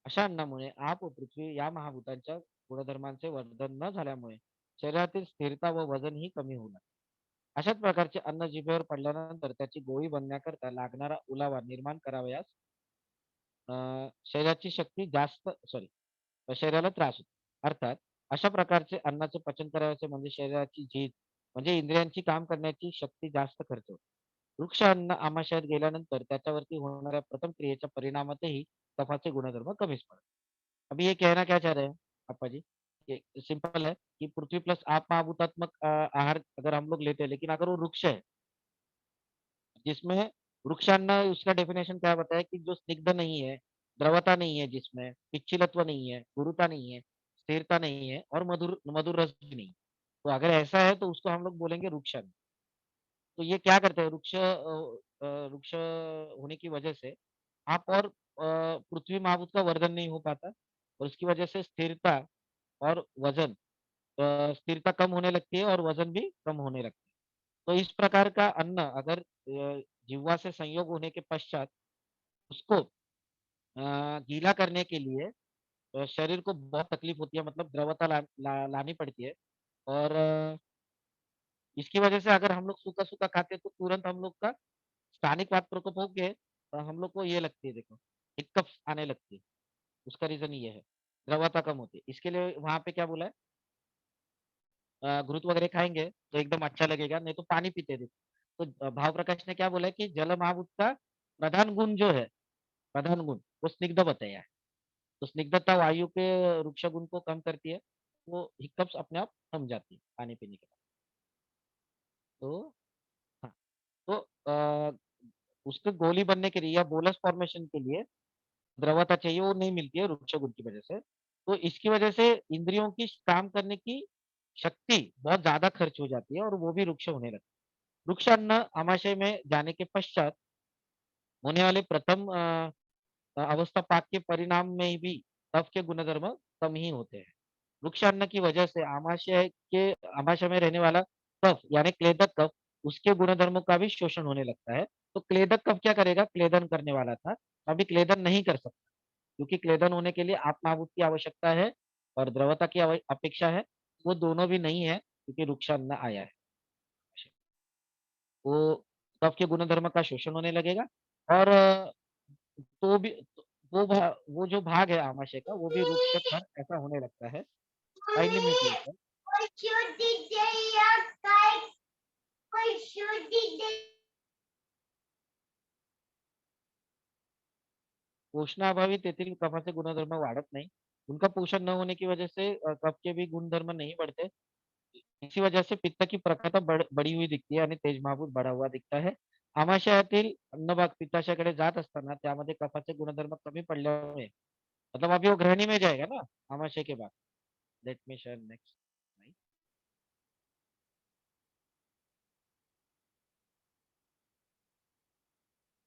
अशा अन्नामुळे आप व पृथ्वी या महाभूतांच्या गुणधर्मांचे वर्धन न झाल्यामुळे शरीरातील स्थिरता व वजन ही कमी होणार. अशाच प्रकारचे अन्न जिभेवर पडल्यानंतर त्याची गोळी बनण्याकरता लागणारा ओलावा निर्माण करावयास शरीराची शक्ती जास्त शरीराला त्रास होतो. अर्थात अशा प्रकारचे अन्नाचे पचन करायचे म्हणजे शरीराची झीज, म्हणजे इंद्रियांची काम करण्याची शक्ती जास्त खर्च होते. वृक्ष अन्न आमाशयात गेल्यानंतर त्याच्यावरती होणाऱ्या प्रथम क्रियेच्या परिणामातही कफाचे गुणधर्म कमीच पडतात. अभी ये कहना क्या चाह रहे हैं अप्पा जी? ये सिंपल है कि पृथ्वी प्लस आप महाभूतात्मक आहार अगर हम लोग लेते हैं, लेकिन अगर वो वृक्ष है, जिसमें वृक्षान्न, उसका डेफिनेशन क्या बताया कि जो स्निग्ध नहीं है, द्रवता नहीं है, जिसमें पिच्छलत्व नहीं है, गुरुता नहीं है, स्थिरता नहीं है, और मधुर मधुर रस भी नहीं। तो अगर ऐसा है तो उसको हम लोग बोलेंगे वृक्षान्न। तो ये क्या करते हैं, वृक्ष होने की वजह से आप और पृथ्वी महाभूत का वर्धन नहीं हो पाता, और उसकी वजह से स्थिरता और वजन, स्थिरता कम होने लगती है और वजन भी कम होने लगता है। तो इस प्रकार का अन्न अगर जिह्वा से संयोग होने के पश्चात उसको गीला करने के लिए शरीर को बहुत तकलीफ होती है, मतलब द्रवता लानी पड़ती है। और इसकी वजह से अगर हम लोग सूखा-सूखा खाते हैं तो तुरंत हम लोग का स्थानिक वात प्रकोप होके हम लोग को ये लगती है, देखो हिक्कप्स आने लगती है। उसका रीज़न ये है, द्रवता कम होती है। इसके लिए वहाँ पे क्या बोला है, घृत वगैरह खाएँगे तो एकदम अच्छा लगेगा, नहीं तो पानी पीते रहिए। तो भाव प्रकाश ने क्या बोला है कि जल महाभूत का प्रधान गुण जो है, प्रधान गुण वो स्निग्ध बताया है। तो स्निग्धता वायु के वृक्ष गुण को कम करती है, वो हिकअप्स अपने आप थम जाती है पानी पीने के बाद। तो हाँ, तो उसके गोली बनने के लिए या बोलस फॉर्मेशन के लिए द्रवता चाहिए, वो नहीं मिलती है वृक्ष गुण की वजह से। तो इसकी वजह से इंद्रियों की काम करने की शक्ति बहुत ज़्यादा खर्च हो जाती है और वो भी रुक्ष होने लगती है। रुक्ष अन्न आमाशय में जाने के पश्चात होने वाले प्रथम अवस्थापात के परिणाम में भी कफ के गुणधर्म कम ही होते हैं। वृक्ष अन्न की वजह से आमाशय में रहने वाला कफ यानी क्लेदक कफ, उसके गुणधर्मों का भी शोषण होने लगता है। तो क्लेदक कफ क्या करेगा? क्लेदन करने वाला था, अभी क्लेदन नहीं कर सकता, क्योंकि क्लेदन होने के लिए आत्माहुत की आवश्यकता है और द्रवता की अपेक्षा है। वो दोनों भी नहीं है क्योंकि वृक्ष अन्न आया है। वो कफ के गुणधर्म का शोषण होने लगेगा और तो भी वो जो भाग है आमाशय का वो भी रुक्ष पर ऐसा होने लगता है। Kindly mute yourself. पोषणाअभावी तेथील कफाचे गुणधर्म वाढत नाही। उनका पोषण न होने की वजह से कफ के भी गुणधर्म नहीं बढ़ते। इसी वजह से पित्त की प्रखरता बड़ी हुई दिखती है आणि तेजमाभूत बडा हुआ दिखता है। आमाशयातील अन्नभाग पित्ताशयाकडे जात असताना त्यामध्ये कफाचे गुणधर्म कमी पडल्यामुळे मतलब अभी वो ग्रहणी में जाएगा ना आमाशय के बाद। Let me share next.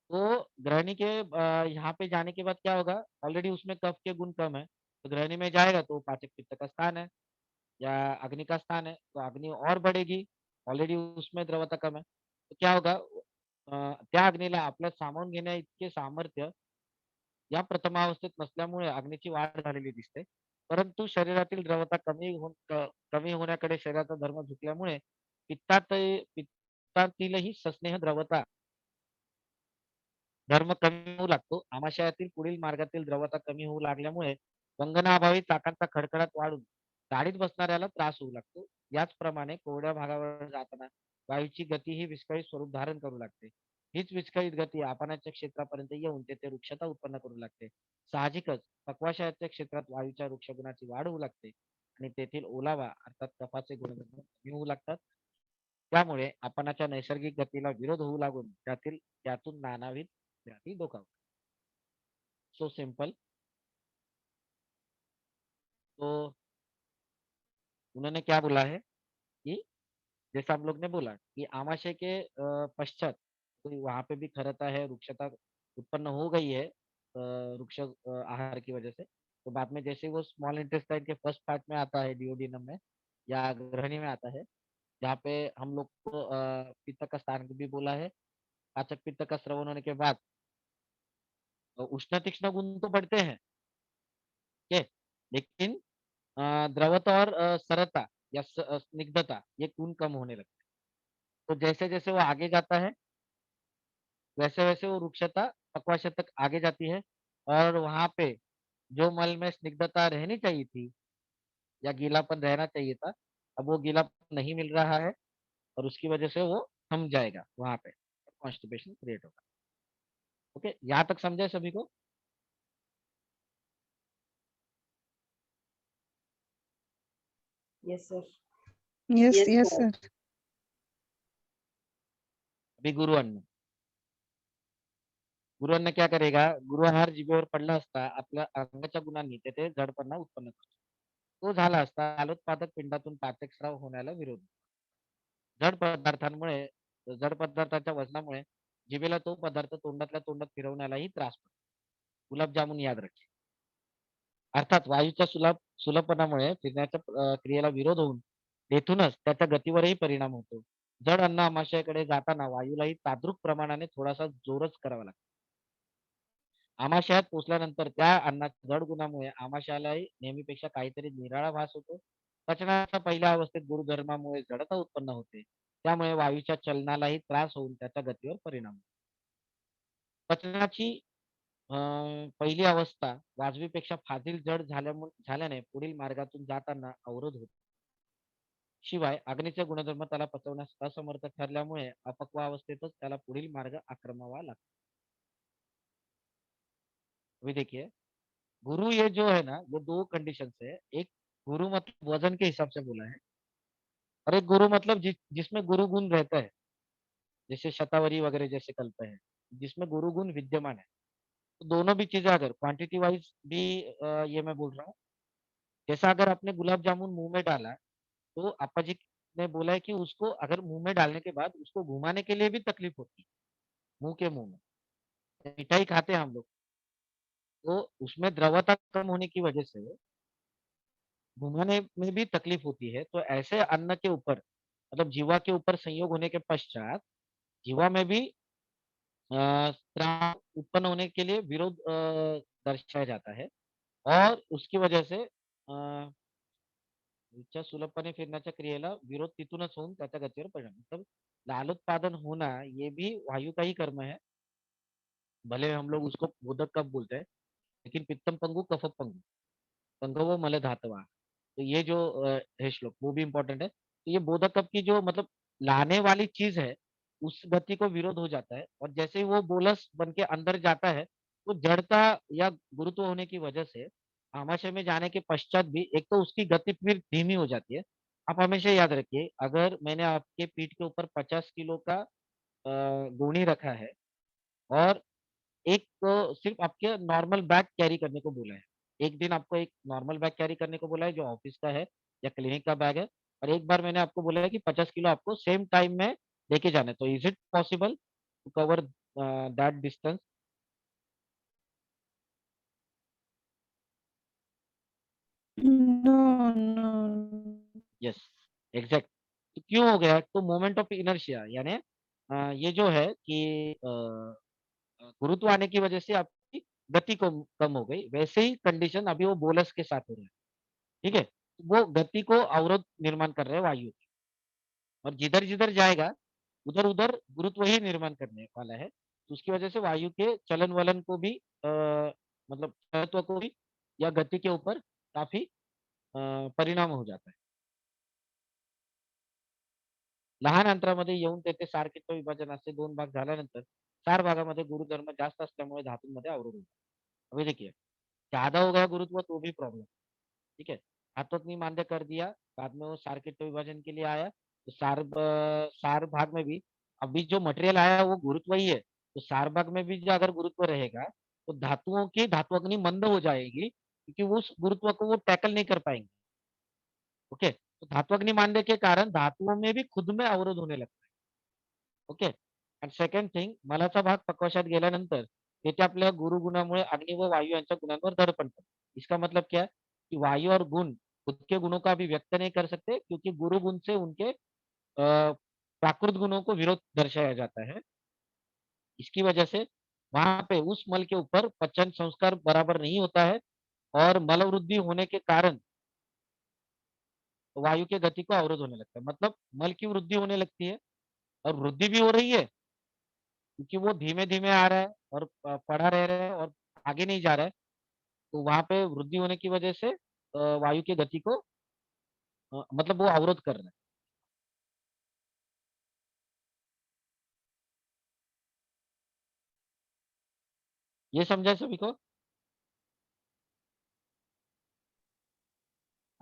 तो ग्रहणी के यहाँ पे जाने के बाद क्या होगा? ऑलरेडी उसमें कफ के गुण कम है, तो ग्रहणी में जाएगा तो पाचक पित्त का स्थान है या अग्नि का स्थान है, तो अग्नि और बढ़ेगी। ऑलरेडी उसमें द्रवता कम है, तो क्या होगा? त्या अग्नीला आपलं सामावून घेण्या इतके सामर्थ्य या प्रथमावस्थेत नसल्यामुळे अग्नीची वाढ झालेली दिसते. परंतु शरीरातील द्रवता कमी होण्याकडे शरीराचा धर्म झुकल्यामुळे पित्तातीलही सस्नेह द्रवता धर्म कमी होऊ लागतो. आमाशयातील पुढील मार्गातील द्रवता कमी होऊ लागल्यामुळे वंगनाअभावी चाकांचा खडखडाट वाढून गाडीत बसणाऱ्याला त्रास होऊ लागतो. याचप्रमाणे कोरड्या भागावर जाताना वायूची गती ही विस्कळीत स्वरूप धारण करू लागते. हीच विस्कळीत गती आपणाच्या क्षेत्रापर्यंत येऊन तेथे वृक्षता उत्पन्न करू लागते. साहजिकच पक्वाशयाच्या क्षेत्रात वायूच्या वृक्षगुणाची वाढ होऊ लागते आणि तेथील ओलावा अर्थात कफाचे गुणधर्म कमी होऊ लागतात. त्यामुळे आपणाच्या नैसर्गिक गतीला विरोध होऊ लागून त्यातून नानाविध व्याधी धोकावतात. So simple. तो उन्होंने क्या बोला है कि जैसा हम लोग ने बोला कि आमाशय के पश्चात तो वहां पे भी खरता है, वृक्षता उत्पन्न हो गई है वृक्ष आहार की वजह से। तो बाद में जैसे वो स्मॉल इंटेस्टाइन के फर्स्ट पार्ट में आता है डिओडिनम में या ग्रहणी में आता है, जहाँ पे हम लोग को पित्त का स्थान भी बोला है। पाचक पित्त का श्रवण होने के बाद उष्ण तीक्ष्ण गुण तो बढ़ते हैं, ठीक है, लेकिन द्रवता और सरलता या स्निग्धता ये गुण कम होने लगते हैं। तो जैसे जैसे वो आगे जाता है वैसे वैसे वो वृक्षता पक्वाशय तक आगे जाती है और वहां पे जो मल में स्निग्धता रहनी चाहिए थी या गीलापन रहना चाहिए था, अब वो गीलापन नहीं मिल रहा है और उसकी वजह से वो थम जाएगा वहां पे, कॉन्स्टिपेशन क्रिएट होगा। ओके, यहाँ तक समझे सभी को? Yes, sir. Yes, yes, sir. अभी गुरु अन्न क्या करेगा? गुरु आहार जिभेवर पडला असता आपल्या अंगाच्या गुणांनी तेथे जडपणा उत्पन्न करतो। तो झाला असता कालोत्पादक पिंडातून पाचक स्राव होण्याला विरोध। जड पदार्थांमुळे जड पदार्थाच्या वजनामुळे जिभेला तो पदार्थ तोंडातल्या तोंडात फिरवण्यालाही त्रास पडतो। गुलाबजामुन याद रखे। अर्थात वायूच्या सुलभपणामुळे फिरण्याच्या क्रियेला विरोध होऊन तेथूनच त्याच्या गतीवरही परिणाम होतो। जड अन्न आमाशयाकडे जाताना वायूलाही ताद्रुक प्रमाणाने थोडासा जोरच करावा लागतो। आमाशयात पोहोचल्यानंतर त्या अन्नाच्या जड गुणामुळे आमाशयालाही नेहमीपेक्षा काहीतरी निराळा भास होतो। पचनाच्या पहिल्या अवस्थेत गुरुधर्मामुळे जडता उत्पन्न होते, त्यामुळे वायूच्या चलनालाही त्रास होऊन त्याच्या गतीवर परिणाम होतो। पचनाची पहिली अवस्था वाजवीपेक्षा फाजील जड झाल्याने पुढील मार्गातून जाताना अवरोध होतो। शिवाय अग्नीचे गुणधर्म त्याला पचवण्यास असमर्थ ठरल्यामुळे अपक्वावस्थेतच त्याला पुढील मार्ग आक्रमावा लागतो। अभी देखिए, गुरु ये जो है ना, वो दो कंडीशन है। एक गुरु मतलब वजन के हिसाब से बोला है, और एक गुरु मतलब जिसमें गुरु गुण रहता है, जैसे शतावरी वगैरह जैसे कल्प है, जिसमें गुरु गुण विद्यमान है। तो दोनों भी चीजें अगर क्वांटिटी वाइज भी ये मैं बोल रहा हूँ, जैसा अगर आपने गुलाब जामुन मुंह में डाला, तो आपा जी ने बोला है कि उसको अगर मुंह में डालने के बाद उसको घुमाने के लिए भी तकलीफ होती है, मुंह के मुंह में मिठाई खाते हैं हम लोग, तो उसमें द्रवता कम होने की वजह से घुमाने में भी तकलीफ होती है। तो ऐसे अन्न के ऊपर मतलब जीवा के ऊपर संयोग होने के पश्चात जीवा में भी स्त्राव उत्पन्न होने के लिए विरोध दर्शाया जाता है, और उसकी वजह से इच्छा सुलभपणे फिरण्याच्या क्रियेला विरोध तिथूनच होऊन त्याच्या गतीवर परिणाम, मतलब लालोत्पादन होना ये भी वायु का ही कर्म है। भले हम लोग उसको बोधक कफ बोलते हैं, लेकिन पित्तम पंगु कफ पंगु पंगव मल धातवा, तो ये जो है श्लोक वो भी इम्पोर्टेंट है। तो ये बोधक कफ की जो मतलब लाने वाली चीज है, उस गति को विरोध हो जाता है, और जैसे ही वो बोलस बन के अंदर जाता है, तो जड़ता या गुरुत्व होने की वजह से आमाशय में जाने के पश्चात भी एक तो उसकी गति फिर धीमी हो जाती है। आप हमेशा याद रखिए, अगर मैंने आपके पीठ के ऊपर 50 किलो का गोणी रखा है, और एक सिर्फ आपके नॉर्मल बैग कैरी करने को बोला है, एक दिन आपको एक नॉर्मल बैग कैरी करने को बोला है जो ऑफिस का है या क्लिनिक का बैग है, और एक बार मैंने आपको बोला है कि 50 किलो आपको सेम टाइम में लेके जाना है, तो is it possible to cover that distance? No, no. Yes, exact. तो क्यों हो गया? तो मोमेंट ऑफ इनर्शिया, यानी ये जो है कि गुरुत्व आने की वजह से आपकी गति कम कम हो गई, वैसे ही कंडीशन अभी वो बोलस के साथ हो रहा है। ठीक है, वो गति को अवरोध निर्माण कर रहे हैं वायु की, और जिधर जिधर जाएगा उधर उधर गुरुत्व ही निर्माण करने वाला है। तो उसकी वजह से वायु के चलन वलन को भी मतलब तत्व को भी या गति के ऊपर काफी परिणाम हो जाता है। लहान अंतरामध्ये येऊन तेथे सारखित्व विभाजन असे दोन भाग झाल्यानंतर 4 भागामध्ये गुरुधर्म जास्त असल्यामुळे धातूंमध्ये अवरोध होतो। अभी देखिए, ज्यादा हो गया गुरुत्व तो भी प्रॉब्लम। ठीक है, हाथों ने मान्य कर दिया, बाद में वो सार्किट विभाजन के लिए आया, तो सार भाग में भी अभी जो मटेरियल आया है वो गुरुत्व ही है, तो सार भाग में भी जो अगर गुरुत्व रहेगा, तो धातुओं की धातुअग्नि मंद हो जाएगी, क्योंकि वो उस गुरुत्व को वो टैकल नहीं कर पाएंगे। ओके, तो धातुअग्नि मान्य के कारण धातुओं में भी खुद में अवरोध होने लगता है। ओके, आणि सेकंड थिंग, मलाचा भाग पक्वाशात गेल्यानंतर तेथे आपल्या गुरुगुणामुळे अग्नि व वायू यांच्या गुणांवर दडपण पडतं। इसका मतलब क्या है कि वायु और गुण खुद के गुणों का भी व्यक्त नहीं कर सकते, क्योंकि गुरु गुण से उनके प्राकृत गुणों को विरोध दर्शाया जाता है। इसकी वजह से वहां पे उस मल के ऊपर पचन संस्कार बराबर नहीं होता है, और मल वृद्धि होने के कारण वायु के गति को अवरोध होने लगता है। मतलब मल की वृद्धि होने लगती है, और वृद्धि भी हो रही है क्योंकि वो धीमे धीमे आ रहा है और पड़ा रह रहा है और आगे नहीं जा रहा है। तो वहां पे वृद्धि होने की वजह से वायु की गति को मतलब वो अवरोध कर रहा है। ये समझा सभी को?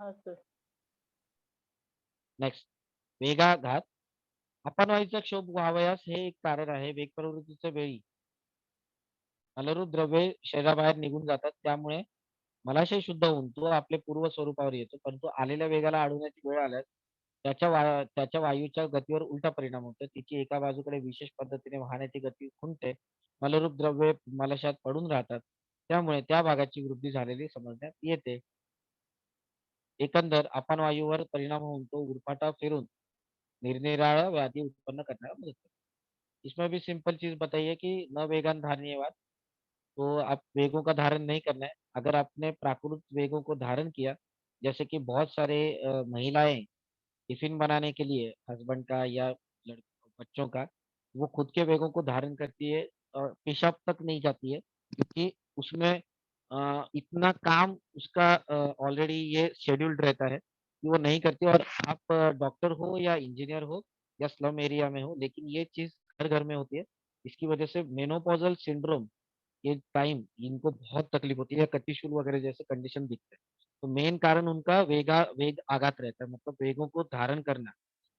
हाँ सर. नेक्स्ट, वेगाघात। अपनवायूचा क्षोभ व्हावयास हे एक कारण आहे। वेग प्रवृत्तीच्या वेळी मलरूप द्रव्ये शरीराबाहेर निघून जातात, त्यामुळे मलाशय शुद्ध होऊन तो आपल्या पूर्व स्वरूपावर येतो, परंतु आलेल्या वेगाला अडवण्याची वेळ आल्यास त्याच्या वायूच्या गतीवर उलटा परिणाम होतो, तिची एका बाजूकडे विशेष पद्धतीने वाहण्याची गती खुंटते, मलरूप द्रव्ये मलाशयात पडून राहतात, त्यामुळे त्या भागाची वृद्धी झालेली समजण्यात येते। एकंदर अपनवायूवर परिणाम होऊन तो उरफाटा फिरून निरनिराळ्या व्याधी उत्पन्न करण्याला मदत करतो। इसमें भी सिंपल चीज बताइए कि न वेगान धारणीयवाद, तो आप वेगों का धारण नहीं करना है। अगर आपने प्राकृत वेगों को धारण किया, जैसे कि बहुत सारे महिलाएं टिफिन बनाने के लिए हस्बैंड का या बच्चों का, वो खुद के वेगों को धारण करती है और पेशाब तक नहीं जाती है, क्योंकि उसमें इतना काम उसका ऑलरेडी ये शेड्यूल्ड रहता है कि वो नहीं करती। और आप डॉक्टर हो या इंजीनियर हो या स्लम एरिया में हो, लेकिन ये चीज हर घर में होती है। इसकी वजह से मेनोपॉजल सिंड्रोम के टाइम इनको बहुत तकलीफ होती है या कटिशूल वगैरह जैसे कंडीशन दिखते हैं, तो मेन कारण उनका वेग आघात रहता है, मतलब वेगों को धारण करना,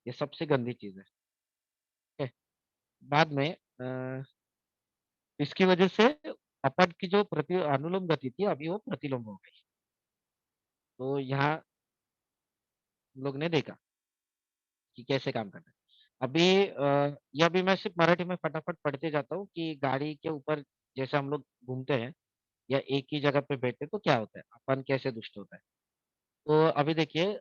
ये सबसे गंदी चीज है। ठीक है? बाद में इसकी वजह से अपन की जो प्रति अनुलोम गति थी अभी वो प्रतिलोम हो गई। तो यहाँ हम लोग ने देखा कि कैसे काम करता है। अभी ये अभी मैं सिर्फ मराठी में फटाफट पढ़ते जाता हूँ कि गाड़ी के ऊपर जैसे हम लोग घूमते हैं या एक ही जगह पे बैठते तो क्या होता है, अपन कैसे दुष्ट होता है। तो अभी देखिए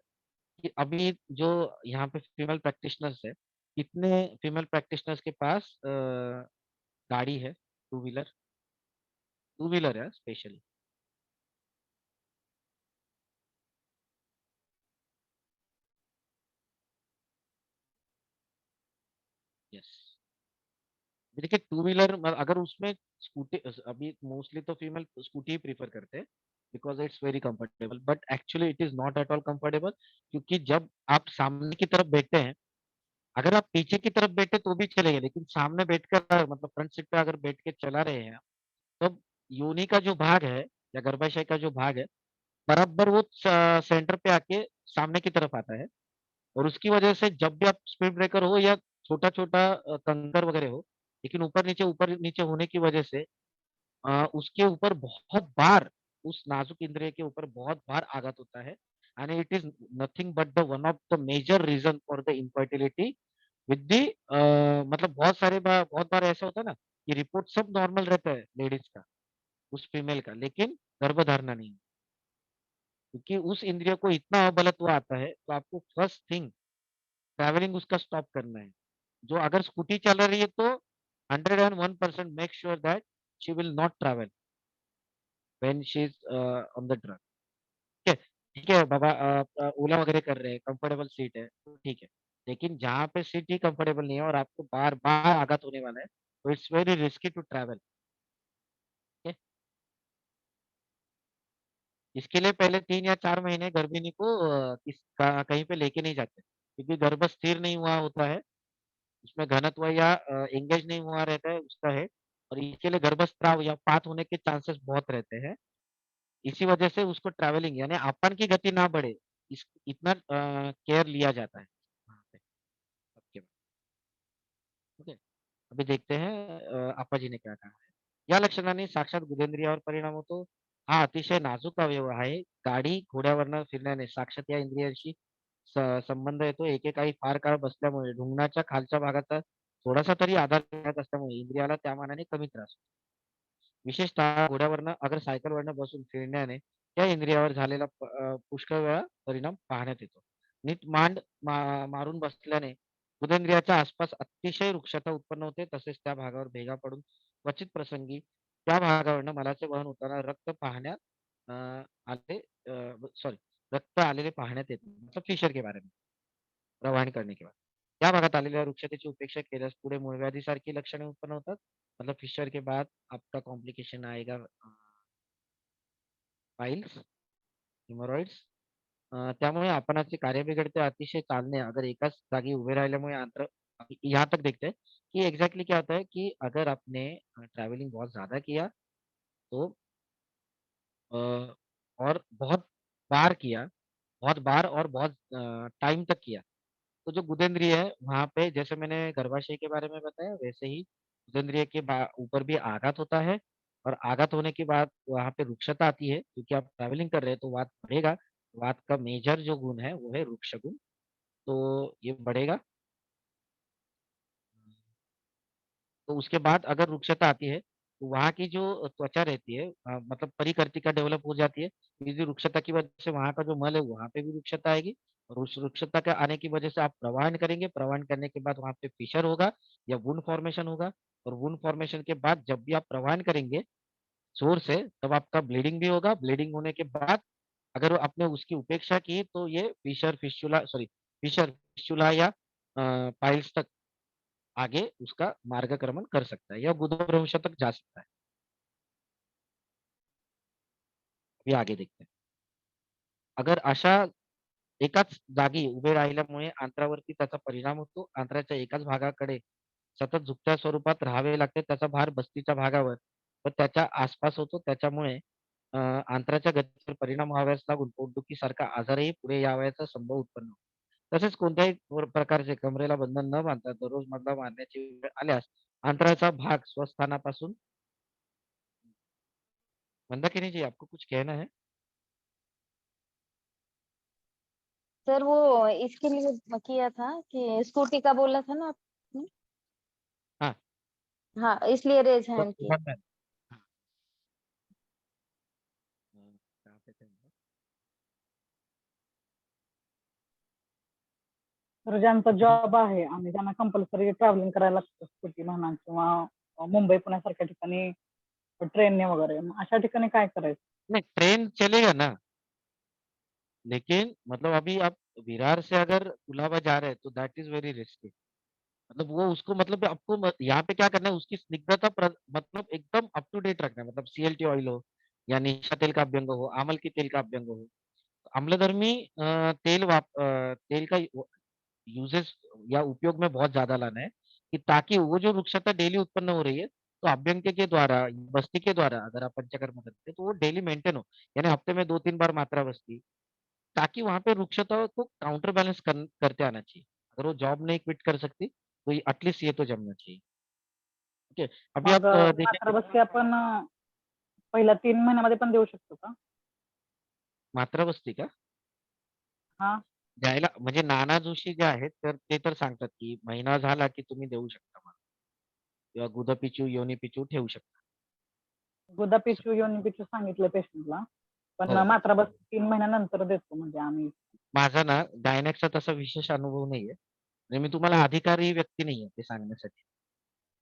कि अभी जो यहाँ पे फीमेल प्रैक्टिशनर्स है, कितने फीमेल प्रैक्टिशनर्स के पास गाड़ी है, टू व्हीलर है स्पेशली। यस, देखिए टू व्हीलर अगर उसमें स्कूटी, अभी मोस्टली तो फीमेल स्कूटी ही प्रीफर करते हैं because it's very comfortable, but actually it is not at all comfortable. क्योंकि जब आप सामने की तरफ बैठते हैं, अगर आप पीछे की तरफ बैठे तो भी चलेगा, लेकिन सामने बैठकर मतलब फ्रंट सीट पे अगर बैठ के चला रहे हैं, तब योनि का जो भाग है या गर्भाशय का जो भाग है, बराबर वो सेंटर पे आके सामने की तरफ आता है। और उसकी वजह से जब भी आप स्पीड ब्रेकर हो या छोटा-छोटा कंकर वगैरह हो, लेकिन ऊपर नीचे होने की वजह से उसके ऊपर बहुत बार, उस नाजुक इंद्रिय के ऊपर बहुत बार आघात होता है। And it is nothing but the one of the major reason for the infertility with the मतलब बहुत बार ऐसा होता है ना कि रिपोर्ट सब नॉर्मल रहता है लेडीज का, उस फीमेल का, लेकिन गर्भधारणा नहीं। क्योंकि उस इंद्रिय को इतना अबलत्व आता है, तो आपको फर्स्ट थिंग ट्रैवलिंग उसका स्टॉप करना है। जो अगर स्कूटी चला रही है तो 101% make sure that she will not travel when she is on the drug. ठीक है, ठीक है बाबा, ओला वगैरह कर रहे हैं, कंफर्टेबल सीट है तो ठीक है। लेकिन जहाँ पे सीट ही कंफर्टेबल नहीं है और आपको बार बार आघात होने वाला है, तो it's very risky to travel. इसके लिए पहले 3 या 4 महीने गर्भिणी को कहीं पे लेके नहीं जाते, क्योंकि गर्भ स्थिर नहीं हुआ होता है, उसमें घनत्व या एंगेज नहीं हुआ रहता है उसका है, और इसके लिए गर्भस्राव या पात होने के चांसेस बहुत रहते हैं। इसी वजह से उसको ट्रैवलिंग यानी अपन की गति ना बढ़े, इस इतना केयर लिया जाता है वहाँ पे सबके बाद। ओके, अभी देखते हैं आपा जी ने क्या कहा है। या लक्षणांनी साक्षात गुदेंद्रिय और परिणाम होतो, हा अतिशय नाजूक अवयव आहे। गाडी घोड्यावरनं फिरण्याने साक्षात या इंद्रियाशी संबंध येतो. एकेकाळी फार काळ बसल्यामुळे ढुंगणाच्या खालच्या भागाचा थोडासा तरी आधार मिळत असल्यामुळे इंद्रियाला त्या मानाने कमी त्रास होतो. विशेषतः घोड्यावरनं अगर सायकलवरनं बसून फिरण्याने त्या इंद्रियावर झालेला पुष्कळ वेळा परिणाम पाहण्यात येतो. नीट मारून बसल्याने गुदेंद्रियाच्या आसपास अतिशय रुक्षता उत्पन्न होते, तसेच त्या भागावर भेगा पडून क्वचित प्रसंगी त्या भागावरनं मलाचे वहन होताना आले सॉरी रक्त आलेले पाहण्यात येते, मतलब फिशर के बारे में प्रवाहन करने के बाद त्या भागात आलेल्या वृक्षतेची उपेक्षा केल्यास पुढे मूळव्याधीसारखी लक्षणे उत्पन्न होतात। मतलब फिशर के बाद आपका कॉम्प्लिकेशन आएगा पाइल्स, हिमोरॉइड्स, त्यामुळे आपणाचे कार्य बिघडते, अतिशय चालने अगर एकाच जागी उभे राहिल्यामुळे अंतर। यहाँ तक देखते हैं कि एग्जैक्टली क्या होता है कि अगर आपने ट्रैवलिंग बहुत ज्यादा किया तो अ, और बहुत बार किया, बहुत बार और बहुत टाइम तक किया, तो जो गुदेंद्रिय है वहाँ पे जैसे मैंने गर्भाशय के बारे में बताया वैसे ही गुदेंद्रिय के ऊपर भी आघात होता है। और आघात होने के बाद वहाँ पे रुक्षता आती है, क्योंकि आप ट्रैवलिंग कर रहे हैं तो वात बढ़ेगा। वात का मेजर जो गुण है वो है रुक्ष गुण, तो ये बढ़ेगा। तो उसके बाद अगर रुक्षता आती है, तो वहाँ की जो त्वचा रहती है मतलब परिकर्तिका डेवलप हो जाती है। इसी रुक्षता की वजह से वहाँ का जो मल है वहाँ पे भी रुक्षता आएगी, और उस रुक्षता के आने की वजह से आप प्रवाहन करेंगे, प्रवाहन करने के बाद वहाँ पे फिशर होगा या वुंड फॉर्मेशन होगा। और वुंड फॉर्मेशन के बाद जब भी आप प्रवाहन करेंगे जोर से, तब आपका ब्लीडिंग भी होगा। ब्लीडिंग होने के बाद अगर आपने उसकी उपेक्षा की तो ये फिशर फिस्टुला या पाइल्स तक आगे उसका मार्गक्रमण कर सकता है या बुधभ्रंश तक जा सकता है। अभी आगे देखते हैं। अगर अशा एकाच जागी उभे राहिल्यामुळे अंतरावरती त्याचा परिणाम होतो. अंतराच्या एकाच भागाकडे सतत झुकत्या स्वरूपात राहावे लागते. त्याचा भार बस्तीच्या भागावर पण त्याच्या आसपास होतो. त्याच्यामुळे आंतराच्या गतीवर परिणाम व्हावयास लागून पोटदुखीसारखा आजारही पुढे यावयाचा संभव उत्पन्न होतो. तसेच कोणत्याही प्रकारचे कमरेला बंधन न बांधता दररोज मधला मारण्याची वेळ आल्यास अंतराचा भाग स्वस्थानापासून मंदाकिनी जी आपको कुछ कहना है? सर वो इसके लिए किया था कि स्कूटी का बोला था ना आपने? हाँ। हाँ, इसलिए रेज तो हैंड किया। हाँ। कहाँ पे थे हम लोग? तर ज्यांचा जॉब आहे आणि ज्यांना कंपल्सरी ट्रॅव्हलिंग करायला लागतं स्कूटी म्हणा किंवा मुंबई पुण्यासारख्या ठिकाणी ट्रेनने वगैरे, मग अशा ठिकाणी काय करायचं? नहीं, ट्रेन चलेगा ना, लेकिन मतलब अभी आप विरार से अगर कुलाबा जा रहे हैं तो दैट इज वेरी रिस्की। मतलब वो उसको मतलब आपको यहाँ पे क्या करना है, उसकी स्निग्धता मतलब एकदम अप टू डेट रखना है। मतलब सीएलटी ऑयल हो या निशा तेल का अभ्यंग हो, आमल की तेल का अभ्यंग हो, अम्लधर्मी तेल का यूजेस या उपयोग में बहुत ज्यादा लाना है, कि ताकि वो जो रुक्षता डेली उत्पन्न हो रही है, तो अभ्यंग के द्वारा, बस्ती के द्वारा अगर आप पंचकर्म करते हैं तो वो डेली मेंटेन हो, यानी हफ्ते में 2-3 बार मात्रा बस्ती, ताकि वहां पे रुक्षता को काउंटर बैलेंस करते आना चाहिए। अगर वो जॉब नहीं क्विट कर सकती तो एटलीस्ट ये तो जमना चाहिए। ओके, अभी मग आप मात्रा देखेंगे बस्ती आपण पहिल्या 3 महिन्यामध्ये पण देऊ शकतो का? मात्रा बस्ती का हा, द्यायला म्हणजे नाना जोशी जे आहेत तर ते तर सांगतात की महिना झाला की तुम्ही देऊ शकता मला किंवा गुदपिचू योनीपिचू ठेवू शकता. गुदा असं. पिशू योनी पिशू सांगितलं पेशंटला, पण हो. मात्रा बस्ती 3 महिन्यानंतर देतो म्हणजे आम्ही. माझा ना गायनेकचा तसा विशेष अनुभव नाहीये. म्हणजे मी तुम्हाला अधिकारी व्यक्ती नाहीये ते सांगण्यासाठी.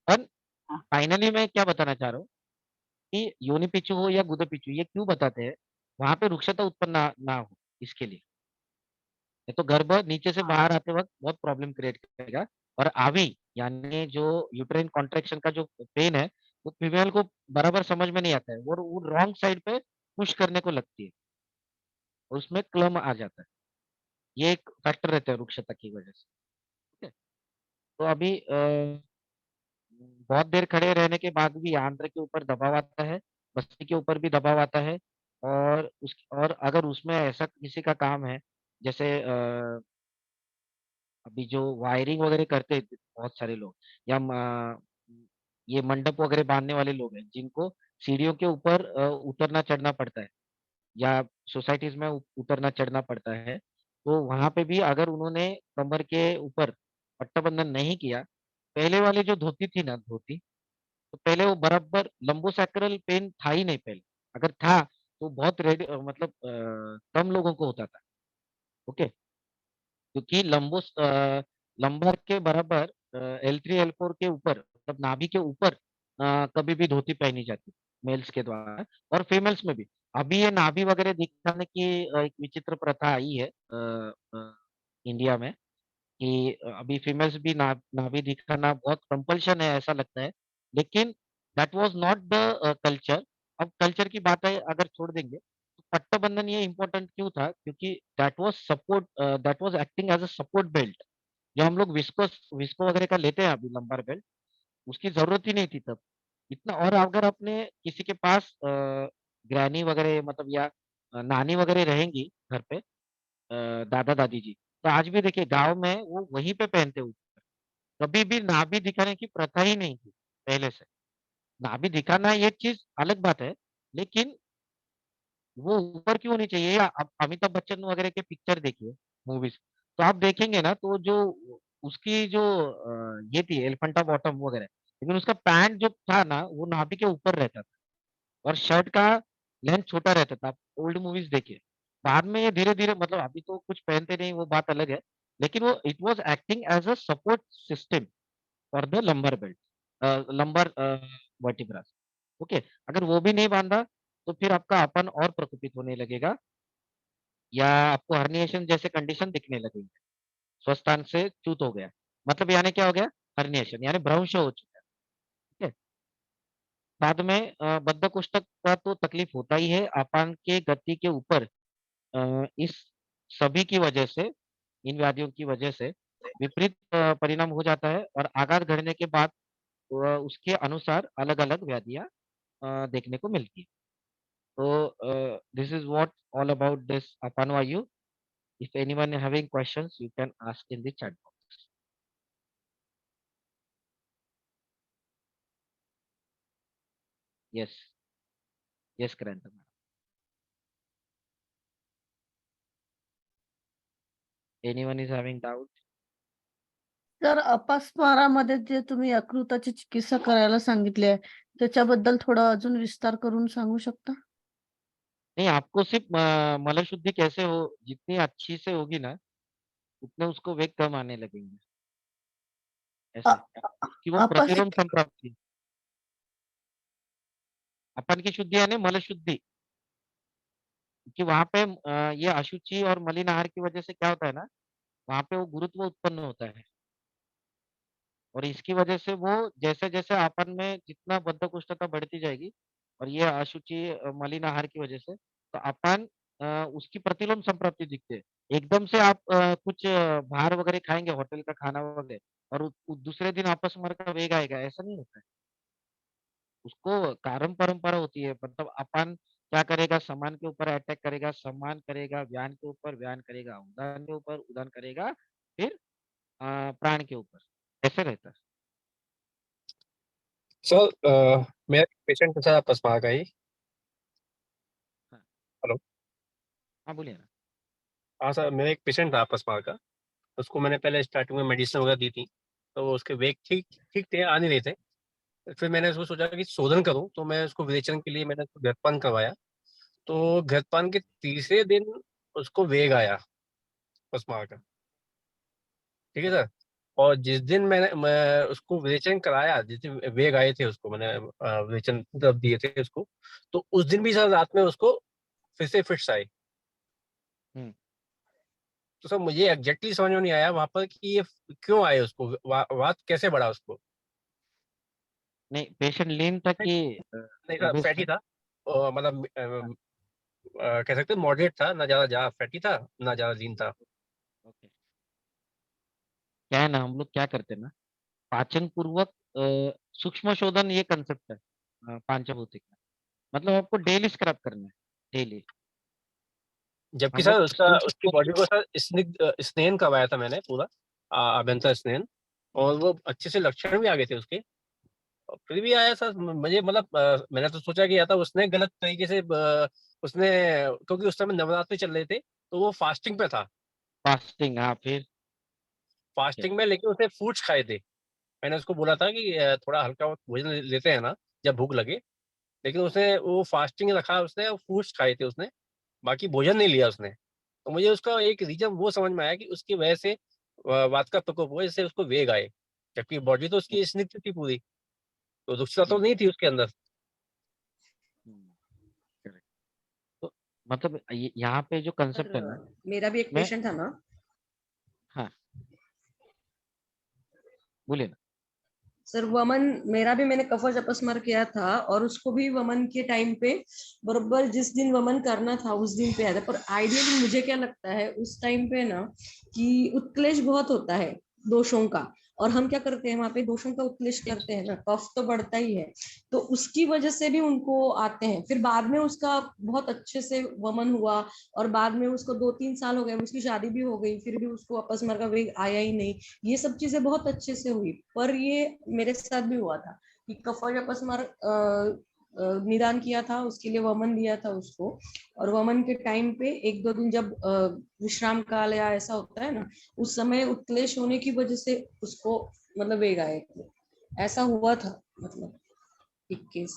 पण हा, फाइनली मैं क्या बताना चाह रहा हूँ कि योनिपिचू हो या गुदपिचू ये क्यों बताते हैं? वहाँ पे रुक्षता उत्पन्न ना हो इसके लिए। नहीं तो गर्भ नीचे से हा. बाहर आते वक़्त बहुत प्रॉब्लम क्रिएट करेगा और आवी यानी जो यूटेराइन कॉन्ट्रैक्शन का जो पेन है, वो फीमेल को बराबर समझ में नहीं आता है और वो रॉन्ग साइड पे पुश करने को लगती है। और उसमें क्लम आ जाता है। ये एक फैक्टर रहता है रुक्षता की वजह से। ठीक है? तो अभी बहुत देर खड़े रहने के बाद भी आंत्र के ऊपर दबाव आता है, बस्ती के ऊपर भी दबाव आता है और अगर उसमें ऐसा किसी का काम है, जैसे अभी जो वायरिंग वगैरह करते हैं बहुत सारे लोग या ये मंडप वगैरह बांधने वाले लोग हैं, जिनको सीढ़ियों के ऊपर उतरना चढ़ना पड़ता है या सोसाइटीज़ में उतरना चढ़ना पड़ता है, तो वहाँ पे भी अगर उन्होंने कमर के ऊपर पट्टाबंधन नहीं किया, पहले वाली जो धोती थी ना धोती, तो पहले वो बराबर लंबोसैक्रल पेन था ही नहीं पहले। अगर था, तो बहुत मतलब कम लोगों को होता था। ओके? क्योंकि लंबर के बराबर L3 L4 के ऊपर मतलब नाभि के ऊपर कभी भी धोती पहनी जाती मेल्स के द्वारा और फीमेल्स में भी। अभी ये नाभि वगैरह दिखाने की एक विचित्र प्रथा आई है इंडिया में कि अभी फीमेल्स भी नाभि दिखाना बहुत कंपल्शन है ऐसा लगता है। लेकिन that was not the culture. अब कल्चर की बातें अगर छोड़ देंगे तो पट्टाबंधन ये इम्पोर्टेंट क्यों था? क्योंकि that was acting as a support belt. जो हम लोग विस्को वगैरह का लेते हैं अभी लंबार बेल्ट, उसकी ज़रूरत ही नहीं थी तब। इतना और अगर अपने किसी के पास ग्रैनी वगैरह मतलब या नानी वगैरह रहेंगी घर पे दादा-दादी जी, तो आज भी देखिए गाँव में वो वहीं पे पहनते हैं ऊपर। कभी भी नाभि दिखाने की प्रथा ही नहीं थी पहले से। नाभि दिखाना ये चीज़ अलग बात है, लेकिन वो ऊपर क्यों होनी चाहिए? या अब अमिताभ बच्चन वगैरह के पिक्चर देखिए, मूवीज़, तो आप देखेंगे ना तो जो उसकी जो ये थी एलिफेंटा बॉटम वगैरह, लेकिन उसका पैंट जो था ना, वो नाभि के ऊपर रहता था और शर्ट का लेंथ छोटा रहता था। आप ओल्ड मूवीज़ देखिए। बाद में ये धीरे-धीरे मतलब अभी तो कुछ पहनते नहीं, वो बात अलग है, लेकिन वो it was acting as a support system for the lumbar belt lumbar vertebras. Okay? अगर वो भी नहीं बाँधा, तो फिर आपका अपन और प्रकोपित होने लगेगा या आपको हर्निएशन जैसे कंडीशन दिखने लगेंगे। स्वस्थान से च्युत हो गया। मतलब यानी क्या हो गया? हर्निएशन यानी भ्रंश हो चुका है। ठीक है? बाद में बद्धकोष्ठक का तो तकलीफ होता ही है। अपान के गति के ऊपर इस सभी की वजह से, इन व्याधियों की वजह से विपरीत परिणाम हो जाता है और आघात घड़ने के बाद उसके अनुसार अलग-अलग व्याधियाँ देखने को मिलती है। तो this is what all about this अपान वायु। If anyone having questions you can ask in the chat box. Yes, yes Kranti madam. Anyone is having doubt? तर अपस्मारामध्ये जे तुम्ही यकृताची चिकित्सा करायला सांगितली आहे, त्याच्याबद्दल थोडं अजून विस्तार करून सांगू शकता? नहीं, आपको सिर्फ मलशुद्धि कैसे हो, जितनी अच्छी से होगी ना, उतने उसको वेग कम आने लगेंगे। अ ऐसा कि वो अपस प्रतिलोम संप्राप्ति, अपन की शुद्धि यानी मलशुद्धि, कि वहाँ पे ये अशुचि और मलिन आहार की वजह से क्या होता है ना, वहाँ पे वो गुरुत्व उत्पन्न होता है और इसकी वजह से वो जैसे-जैसे अपन में जितना बद्धकोष्ठता बढ़ती जाएगी और ये अशुचि मलिन आहार की वजह से, तो अपन उसकी प्रतिलोम संप्राप्ति दिखते है। एकदम से आप कुछ बाहर वगैरह खाएँगे, होटल का खाना वगैरह और दूसरे दिन अपस्मार का वेग आएगा, ऐसा नहीं होता है। उसको कारण परंपरा होती है, मतलब अपन क्या करेगा, समान के ऊपर अटैक करेगा, सम्मान करेगा, व्यान के ऊपर, व्यान करेगा, उदान के ऊपर, उदान करेगा, फिर प्राण के ऊपर, ऐसे रहता है। सर मेरा पेशेंट था पसमा का ही। हाँ। हेलो। हाँ, बोलिए ना। हाँ सर, मेरा एक पेशेंट था पसमा का। उसको मैंने पहले स्टार्टिंग में मेडिसिन वगैरह दी थी, तो उसके वेग ठीक ठीक थे, आ नहीं रहे थे। फिर मैंने उसको सोचा कि शोधन करूं, तो मैं उसको विवेचन के लिए मैंने उसको गर्भपान करवाया। तो गर्भपान के तीसरे दिन उसको वेग आया पसमा का। ठीक है सर। और जिस दिन मैं उसको विवेचन कराया, जिस दिन वेग आए थे उसको मैंने विवेचन तब दिए थे उसको, तो उस दिन भी सर रात में उसको फिर से फिट्स आई। हुँ। तो सर मुझे एग्जैक्टली समझ में नहीं आया वहां पर कि ये क्यों आए उसको, वात कैसे बढ़ा उसको। नहीं, पेशेंट लीन था कि नहीं सर, ओबेस फैटी था? था। मतलब हाँ, कह सकते हैं मॉडरेट था, ना ज्यादा फैटी था, ना ज्यादा लीन था। ओके। क्या है ना, हम लोग क्या करते हैं ना, पाचन पूर्वक सूक्ष्म शोधन ये कांसेप्ट है पांचभौतिक में। मतलब आपको डेली स्क्रब करना है, डेली। जबकि हम सर लोग उसका उसकी सूक्ष्म बॉडी को सर स्नेन करवाया था मैंने पूरा, अभ्यंतर स्नेन। और वो अच्छे से लक्षण भी आ गए थे उसके। और फिर भी आया सर, मुझे मतलब मैंने तो सोचा कि या तो उसने गलत तरीके से उसने, क्योंकि उस समय नवरात्रि चल रहे थे, तो वो फास्टिंग पे था। फास्टिंग, हाँ, फिर? क्या? फास्टिंग में लेकिन उसने फ्रूट्स खाए थे। मैंने उसको बोला था कि थोड़ा हल्का भोजन लेते हैं ना जब भूख लगे। लेकिन उसने वो फास्टिंग रखा, उसने फ्रूट्स खाए थे उसने, बाकी भोजन नहीं लिया उसने। तो मुझे उसका एक रीजन वो समझ में आया कि उसकी वजह से वात का प्रकोप हुआ, जिससे उसको वेग आए। जबकि बॉडी तो उसकी स्निग्ध थी पूरी, तो दुष्टता तो हुँ, नहीं थी उसके अंदर। हुँ, करेक्ट। तो मतलब यहाँ पे जो कांसेप्ट है ना, मेरा भी एक मैं पेशेंट था ना। हाँ, बोलिए ना। सर वमन, मेरा भी मैंने कफज अपस्मर किया था और उसको भी वमन के टाइम पे बरोबर जिस दिन वमन करना था उस दिन पे आया था। पर आइडियली मुझे क्या लगता है उस टाइम पे ना कि उत्क्लेश बहुत होता है दोषों का। और हम क्या करते हैं वहां पे दोषों का उत्क्लेश करते हैं ना, कफ तो बढ़ता ही है। तो उसकी वजह से भी उनको आते हैं। फिर बाद में उसका बहुत अच्छे से वमन हुआ और बाद में उसको 2-3 साल हो गए, उसकी शादी भी हो गई, फिर भी उसको अपस्मर का वेग आया ही नहीं। ये सब चीजें बहुत अच्छे से हुई। पर ये मेरे साथ भी हुआ था कि कफज अपस्मार निदान किया था, उसके लिए वमन दिया था उसको। और वमन के टाइम पे 1-2 दिन जब विश्राम काल या ऐसा होता है ना, उस समय उत्क्लेश होने की वजह से उसको मतलब वेग आए थे। ऐसा हुआ था मतलब एक केस।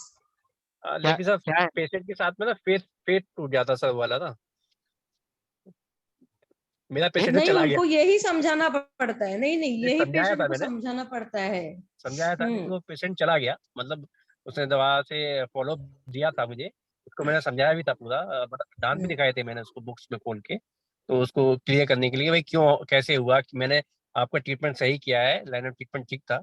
क्या लेकिन सर क्या है? पेशेंट के साथ में ना फेथ फेथ टूट जाता सर वाला ना। मेरा पेशेंट तो नहीं, चला गया। उनको यही समझाना पड़ता है। नहीं नहीं, ये यही समझाया था पेशेंट को मैंने, समझाना पड़ता है। समझाया था, लेकिन हम्म। वो पेशेंट चला गया। मतलब उसने दवा से फॉलो दिया था मुझे, उसको मैंने समझाया भी था पूरा, डांट भी हम्म। दिखाए थे मैंने उसको बुक्स में खोल के। तो उसको क्लियर करने के लिए भाई क्यों कैसे हुआ कि मैंने आपका ट्रीटमेंट सही किया है, लाइन ऑफ ट्रीटमेंट ठीक था।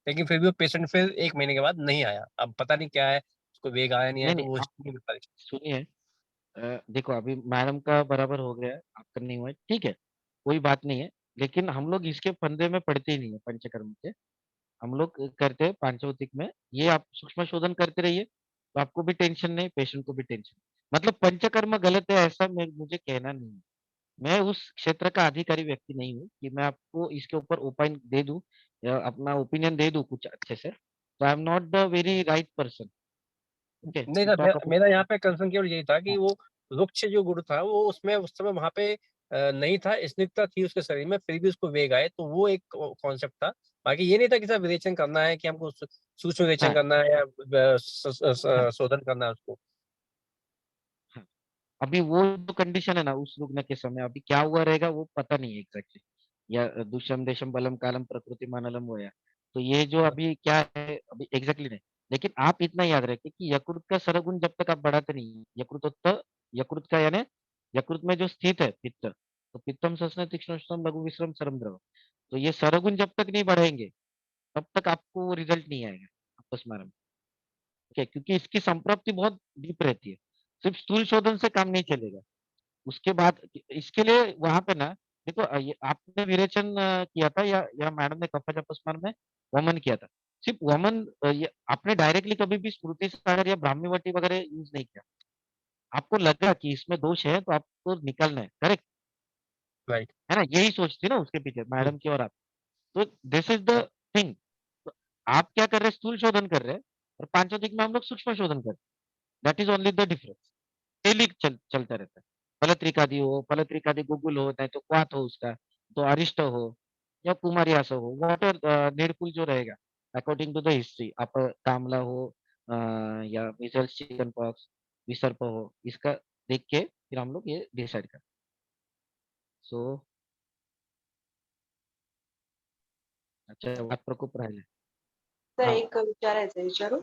लेकिन फिर भी वो पेशेंट फिर 1 महीने के बाद नहीं आया। अब पता नहीं क्या है, उसको वेग आया नहीं आया, नहीं, तो नहीं, वो आप हिस्ट्री नहीं बता रही। सुनिए। देखो, अभी मैडम का बराबर हो गया है, आपका नहीं हुआ है, ठीक है, कोई बात नहीं है। लेकिन हम लोग इसके फंदे में पड़ते ही नहीं है पंचकर्म के। हम लोग करते हैं पांचभौतिक में, ये आप सूक्ष्म शोधन करते रहिए, तो आपको भी टेंशन नहीं, पेशेंट को भी टेंशन। मतलब पंचकर्म गलत है ऐसा मुझे कहना नहीं है। मैं उस क्षेत्र का अधिकारी व्यक्ति नहीं हूँ कि मैं आपको इसके ऊपर ओपिन दे दूँ या अपना ओपिनियन दे दूँ कुछ अच्छे से। तो I am not the very right person okay नहीं टू सर, टॉक अबाउट मेरा यहाँ पे कंसर्न केवल यही था कि वो वृक्ष जो गुण था वो उसमें उस समय वहाँ पे नहीं था, स्निग्धता थी उसके शरीर में, फिर भी उसको वेग आए, तो वो एक कॉन्सेप्ट था। बाकी ये नहीं था कि सर विवेचन करना है, कि हमको सूक्ष्म विवेचन हाँ, करना है या हाँ, शोधन करना है उसको। हाँ। अभी वो जो कंडीशन है ना उस रुकने के समय अभी क्या हुआ रहेगा वो पता नहीं है एग्जैक्टली या दुष्यम देशम बलम कालम प्रकृति मानलम होया तो ये जो अभी क्या है अभी एग्जैक्टली नहीं लेकिन आप इतना याद रखिए कि यकृत का सरगुण जब तक आप बढ़ाते नहीं यकृतोत्तर यकृत का यानी यकृत में जो स्थित है पित्त तो पित्तम सस्न तीक्ष्णोष्णम लघु विश्रम सरम द्रव तो ये सरगुण जब तक नहीं बढ़ाएंगे तब तक आपको रिजल्ट नहीं आएगा आपस में ओके क्योंकि इसकी संप्राप्ति बहुत डीप रहती है सिर्फ स्थूल शोधन से काम नहीं चलेगा उसके बाद इसके लिए वहां पे ना देखो ये आपने विरेचन किया था या मैडम ने कफा जपस्मार में वमन किया था सिर्फ वमन ये आपने डायरेक्टली कभी भी स्मृति सागर या ब्राह्मीवटी वगैरह यूज नहीं किया आपको लगा कि इसमें दोष है तो आपको निकालना है करेक्ट राइट। है ना यही सोच थी ना उसके पीछे मैडम की और आप तो दिस इज द थिंग आप क्या कर रहे हैं स्थूल शोधन कर रहे हैं और पांचोदिक में हम लोग सूक्ष्म शोधन कर रहे हैं that is only the difference daily चलता रहता है फलत्रिकादि हो फलत्रिकादि गुगुल हो नहीं तो क्वाथ हो उसका तो अरिष्ट हो या कुमारियास हो वॉट निर्कुल जो रहेगा अकॉर्डिंग टू द हिस्ट्री आप कामला हो या मिजल्स चिकन पॉक्स विसर्प हो इसका देख के फिर हम लोग ये डिसाइड करते सो अच्छा वाट प्रकोप राहिले सर हा एक विचारायचं विचारू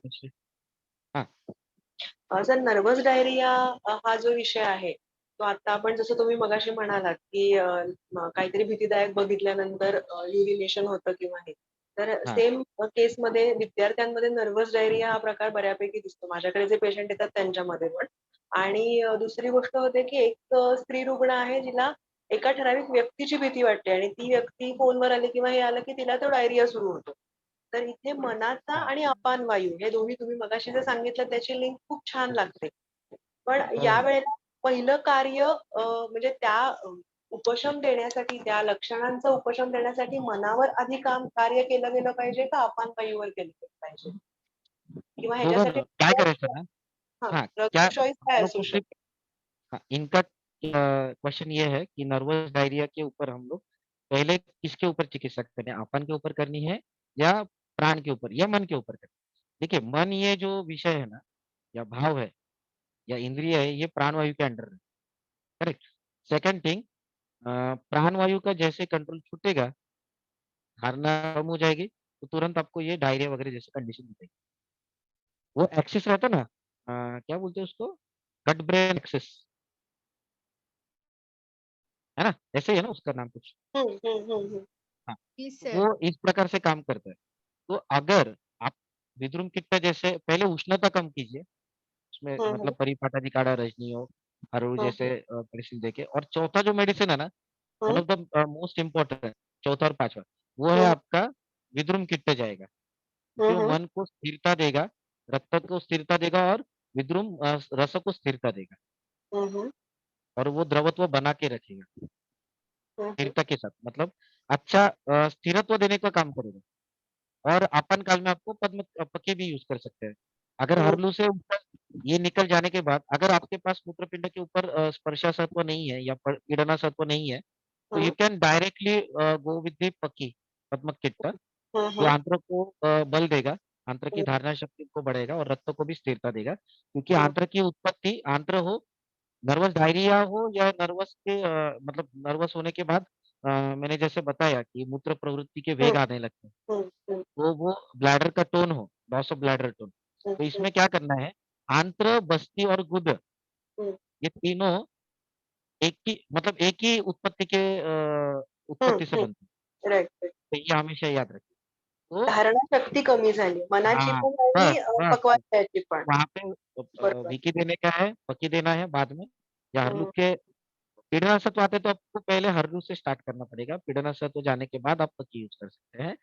हा सर नर्वस डायरिया हा जो विषय आहे तो आता आपण जसं तुम्ही मगाशी म्हणालात की काहीतरी भीतीदायक बघितल्यानंतर युरिनेशन होतं किंवा हे तर हा सेम केसमध्ये विद्यार्थ्यांमध्ये नर्वस डायरिया हा प्रकार बऱ्यापैकी दिसतो माझ्याकडे जे पेशंट येतात त्यांच्यामध्ये पण आणि दुसरी गोष्ट होते की एक स्त्री रुग्ण आहे जिला एका ठराविक व्यक्तीची भीती वाटते आणि ती व्यक्ती फोनवर आली किंवा हे आलं की तिला तो डायरिया सुरू होतो तर इथे मनाचा आणि अपान वायू हे दोन्ही तुम्ही मगाशी जे सांगितलं त्याची लिंक खूप छान लागते पण यावेळेला पहिलं कार्य म्हणजे त्या उपशम देण्यासाठी त्या लक्षणांचा उपशम देण्यासाठी मनावर आधी कार्य केलं गेलं पाहिजे का अपान वायूवर केलं गेलं पाहिजे किंवा ह्याच्यासाठी दोघं काय करायचं ना हाँ क्या चॉईस हम काय लोग असू को सिर्फ शकते हाँ, इनका क्वेश्चन ये है कि नर्वस डायरिया के ऊपर हम लोग पहले किसके ऊपर चिकित्सा करें आपन के ऊपर करनी है या प्राण के ऊपर या मन के ऊपर करनी है देखिए मन ये जो विषय है ना या भाव है या इंद्रिय है ये प्राणवायु के अंडर है करेक्ट सेकंड थिंग प्राण वायु का जैसे कंट्रोल छूटेगा धारणा कम हो जाएगी तो तुरंत आपको ये डायरिया वगैरह जैसे कंडीशन दिखेगी वो एक्सेस रहता ना क्या बोलते हैं उसको गट ब्रेन एक्सेस है ना ऐसे ही है ना उसका नाम कुछ हम्म. हाँ जी तो सर वो इस प्रकार से काम करता है तो अगर आप विद्रुम किट्टा जैसे पहले उष्णता कम कीजिए उसमें मतलब परिपाठादि काढ़ा रजनी हो हरड़ जैसे मेडिसिन देके और चौथा जो मेडिसिन है ना one of the most important चौथा और पांचवा वो है आपका विद्रुम किट्टा जाएगा क्योंकि वो मन को स्थिरता देगा रक्त को स्थिरता देगा और विद्रुम रस को स्थिरता देगा और वो द्रवत्व बना के रखेगा स्थिरता के साथ मतलब अच्छा स्थिरत्व देने का काम करेगा और आपन काल में आपको पद्म पक्के भी यूज कर सकते हैं अगर हरलू से ऊपर ये निकल जाने के बाद अगर आपके पास मूत्रपिंड के ऊपर स्पर्शा सत्व नहीं है या पीड़ना सत्व नहीं है तो you can directly go with the पक्की पद्मक किट जो आंत्र को बल देगा आंत्र की धारणा शक्ति को बढ़ेगा और रक्त को भी स्थिरता देगा क्योंकि आंत्र की उत्पत्ति आंत्र हो नर्वस डायरिया हो या नर्वस के मतलब नर्वस होने के बाद मैंने जैसे बताया कि मूत्र प्रवृत्ति के वेग आने लगते हैं तो वो ब्लैडर का टोन हो लॉस ऑफ ब्लैडर टोन तो इसमें क्या करना है आंत्र बस्ती और गुद ये तीनों एक ही मतलब एक ही उत्पत्ति के उत्पत्ति से बनते हैं राईट तो ये हमेशा याद रखिए तो धारणा शक्ती कमी झाली मनाची हाँ पण बस आणि बस बस पक्वाची पण वहाँ पे बरोबर विकी देने का है पक्की देना है बाद में या हम्म, हरलू के पीड़ना सत्व आते तो आपको पहले हरलू से स्टार्ट करना पड़ेगा पीड़ना सत्व जाने के बाद आप पक्की यूज कर सकते हैं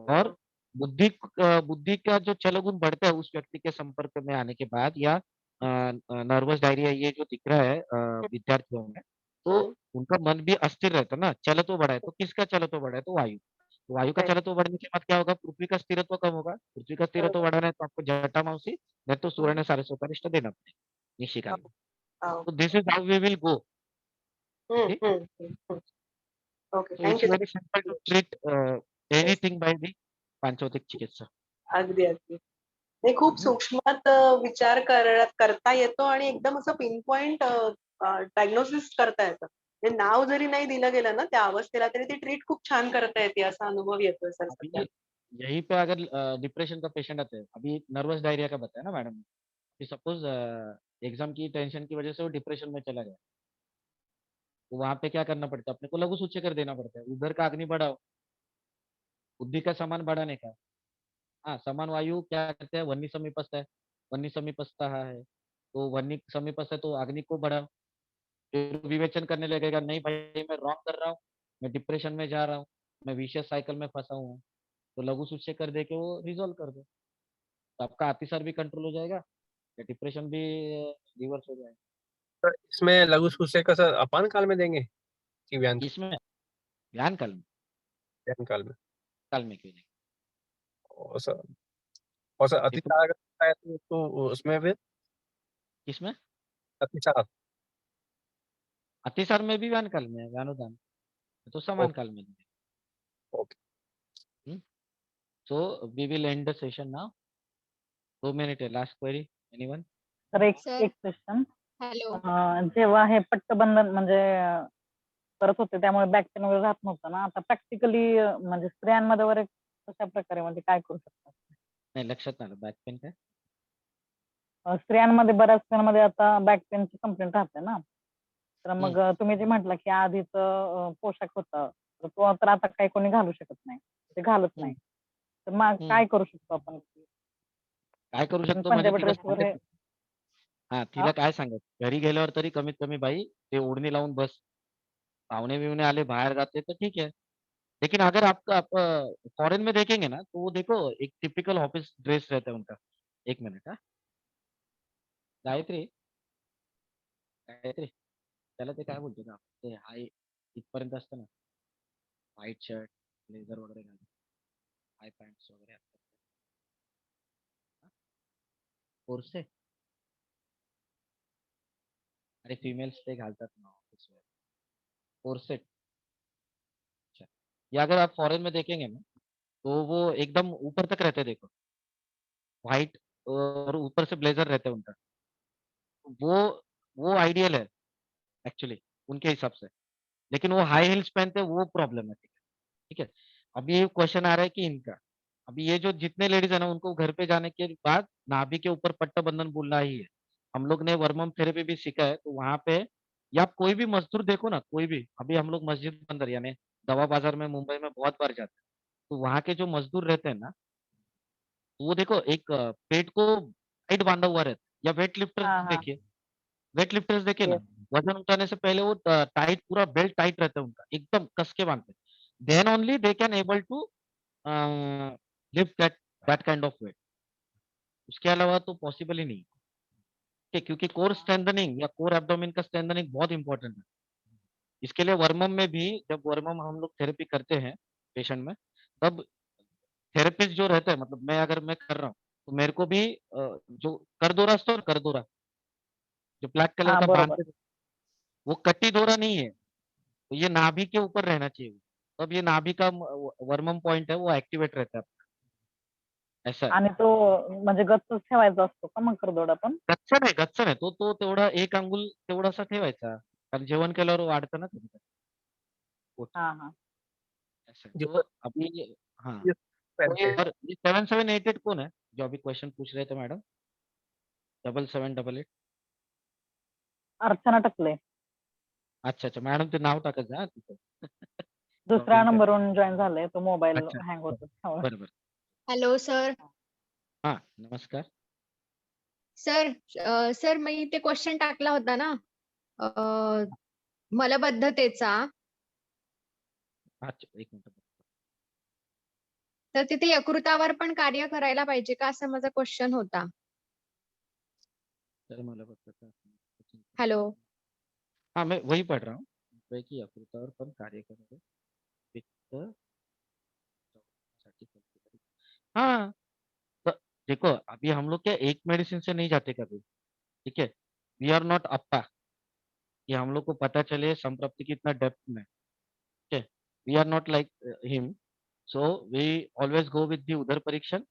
और बुद्धि का जो चलगुण बढ़ता है उस व्यक्ति के संपर्क में आने के बाद, या नर्वस डायरिया ये जो दिख रहा है विद्यार्थियों में, तो उनका मन भी अस्थिर रहता है ना, चलतो बढ़ा है, तो किसका चलतो बढ़ा है? तो वायु। तो वायु का चलतो बढ़ने के बाद क्या होगा? पृथ्वी का स्थिरत्व कम होगा। पृथ्वी का स्थिरत्व बढ़ाना है तो आपको जटामांसी नहीं तो सूर्य ने सारस्वत रिश्ता देना पड़ेगा निशिकाल में। तो this is how we will go. Okay, So it's thank you. very simple to treat anything by the पांचवतिक चिकित्सा. अगदी अगदी. नाही, खूप सूक्ष्मात विचार करता येतो आणि एकदम असं पिन पॉइंट डायग्नोसिस करता येतं. ते नाव जरी नाही दिलं गेलं ना त्या अवस्थेला, तरी ती ट्रीट खूप छान करता येते असा अनुभव येतोय सर सध्या. अभी यहीं पे अगर डिप्रेशन का पेशेंट आता है, अभी नर्वस डायरिया का बताया ना मैडम ने, कि सपोज एग्जाम की टेंशन की वजह से वो डिप्रेशन में चला गया, तो वहां पे क्या करना पड़ता है? अपने को लघु सूचीकर देना पड़ता है, उधर का अग्नि बढ़ाओ, बुद्धि का समान बढ़ाने का। हाँ, समान वायु क्या करते हैं? वन्नी समीपस्थ है, वन्नी समीपस्थ है, तो वन्नी समीपस्थ है तो अग्नि को बढ़ाओ। फिर विवेचन करने लगेगा, नहीं भाई मैं रॉन्ग कर रहा हूँ, मैं डिप्रेशन में जा रहा हूँ, मैं विशियस साइकिल में फंसा हूँ, तो लघु सूची कर दे के वो रिजॉल्व कर दो, तो आपका अतिसार भी कंट्रोल हो जाएगा, या डिप्रेशन भी रिवर्स हो जाएगा। सर इसमें लघु सूचक का सर अपान काल में देंगे कि व्यान इसमें ध्यान काल में, व्यान काल में? काल में क्यों नहीं? और सर ये तो अतिसार अगर होता है तो उसमें फिर किसमें? अतिसार अतिसार में भी व्यान काल में है, व्यानुदान तो समान काल में है। Okay. So we will end the session now. 2 minutes है, last query, anyone? तर एक सर. एक क्वेश्चन, हॅलो. जेव्हा हे पट्टबंधन म्हणजे करत होते त्यामुळे बॅक पेन वगैरे राहत नव्हतं ना, आता प्रॅक्टिकली म्हणजे स्त्रियांमध्ये वगैरे कशा प्रकारे म्हणजे काय करू शकतात? नाही लक्षात नाही आलं, बॅक पेन काय? स्त्रियांमध्ये बऱ्याच स्त्रियांमध्ये आता बॅक पेनची कंप्लेंट राहते ना, तर मग हम्म. तुम्ही जे म्हटलं की आधीच पोशाख होता तर तो तर आता काही कोणी घालू शकत नाही, ते घालत नाही, तर मग काय करू शकतो आपण? काय करू शकतो म्हणजे पंजाबी तिला ड्रेसवर हे सांगायचं, हा तिला काय सांगायचं, घरी गेल्यावर तरी कमीत कमी बाई ते ओढणी लावून बस, पाहुणे बिवणे आले बाहर जाते तो ठीक है, लेकिन अगर आपका आप फॉरेन में देखेंगे ना तो वो देखो एक टिपिकल ऑफिस ड्रेस रहता है उनका। एक मिनट, हाँ गायत्री, गायत्री त्याला ते काय बोलतो ना ते हाय इथपर्यंत असतं ना, व्हाईट शर्ट ब्लेझर वगैरे घालून, हाय पॅन्ट्स वगैरे असतात, कोर्से, अरे फीमेल्स ते घालतात ना ऑफिस वेअर, कोर्सेट। अच्छा, ये अगर आप फॉरेन में देखेंगे ना तो वो एकदम ऊपर तक रहते हैं, देखो व्हाइट और ऊपर से ब्लेजर रहता है उनका, वो वो आइडियल है एक्चुअली उनके हिसाब से, लेकिन वो हाई हील्स पहनते हैं वो प्रॉब्लमेटिक है। ठीक है, अभी ये क्वेश्चन आ रहा है कि इनका, अभी ये जो जितने लेडीज है ना उनको घर पे जाने के बाद नाभि के ऊपर पट्टा बंधन बोलना ही है। हम लोग ने वर्मम थेरेपी भी सीखा है, तो वहां पे या आप कोई भी मजदूर देखो ना, कोई भी, अभी हम लोग मस्जिद के अंदर यानी दवा बाजार में मुंबई में बहुत बार जाते हैं, तो वहाँ के जो मजदूर रहते हैं ना, तो वो देखो एक पेट को टाइट बांधा हुआ रहता है, या वेट लिफ्टर्स हाँ हाँ देखिए, वेट लिफ्टर्स देखिए ना, yes. वजन उठाने से पहले वो टाइट पूरा बेल्ट टाइट रहता है उनका, एकदम कस के बांधते हैं, then only they can able to lift that kind of weight, उसके अलावा तो पॉसिबल ही नहीं है। ठीक है, क्योंकि कोर स्ट्रेंथनिंग या कोर एब्डोमेन का स्ट्रेंथनिंग बहुत इंपॉर्टेंट है। इसके लिए वर्मम में भी, जब वर्मम हम लोग थेरेपी करते हैं पेशेंट में, तब थेरेपिस्ट जो रहता है, मतलब मैं अगर मैं कर रहा हूँ तो मेरे को भी जो करदोरा स्टोर करदोरा जो ब्लैक कलर हाँ का बरोबर. बांधते, वो कट्टी दोरा नहीं है, तो ये नाभि के ऊपर रहना चाहिए, तब ये नाभि का वर्मम पॉइंट है वो एक्टिवेट रहता है, ऐसा है। आणि तो म्हणजे गच्चच ठेवायचा असतो का मग करदोडा पण? गच्च नाही तो तो तेवढा एक अंगुल तेवढासा ठेवायचा, कारण जेवण केल्यावर वाढतं ना कधी पोट, हाँ हाँ ऐसा है। तो अभी हाँ, पहनते हैं और ये 7788 कौन है जो अभी क्वेश्चन पूछ रहे थे मैडम? 7788, अर्चना टकले अच्छा अच्छा मॅडम ते नाव टाकायचं हा तिथं. दुसऱ्या लॉगिन कर, नंबरवरून जॉईन झाले, तो मोबाईल अच्छा हँग होत त्यामुळे. बरोबर. Hello sir. हा नमस्कार. सर सर मी ते क्वेश्चन टाकला होता ना मलबद्धतेचा, अच्छा एक मिनिट. तर तिथे यकृतावर पण कार्य करायला पाहिजे का असा माझा क्वेश्चन होता. सर मला फक्त हॅलो. हाँ मैं वही पढ़ रहा हूँ कि यकृतावर पण कार्य करेंगे पित्त हाँ तो देखो अभी हम लोग क्या एक मेडिसिन से नहीं जाते कभी, ठीक है, वी आर नॉट अप्पा कि हम लोग को पता चले संप्राप्ति की इतना डेप्थ में, ठीक है, we are not like him, so we always go with the उदर परीक्षण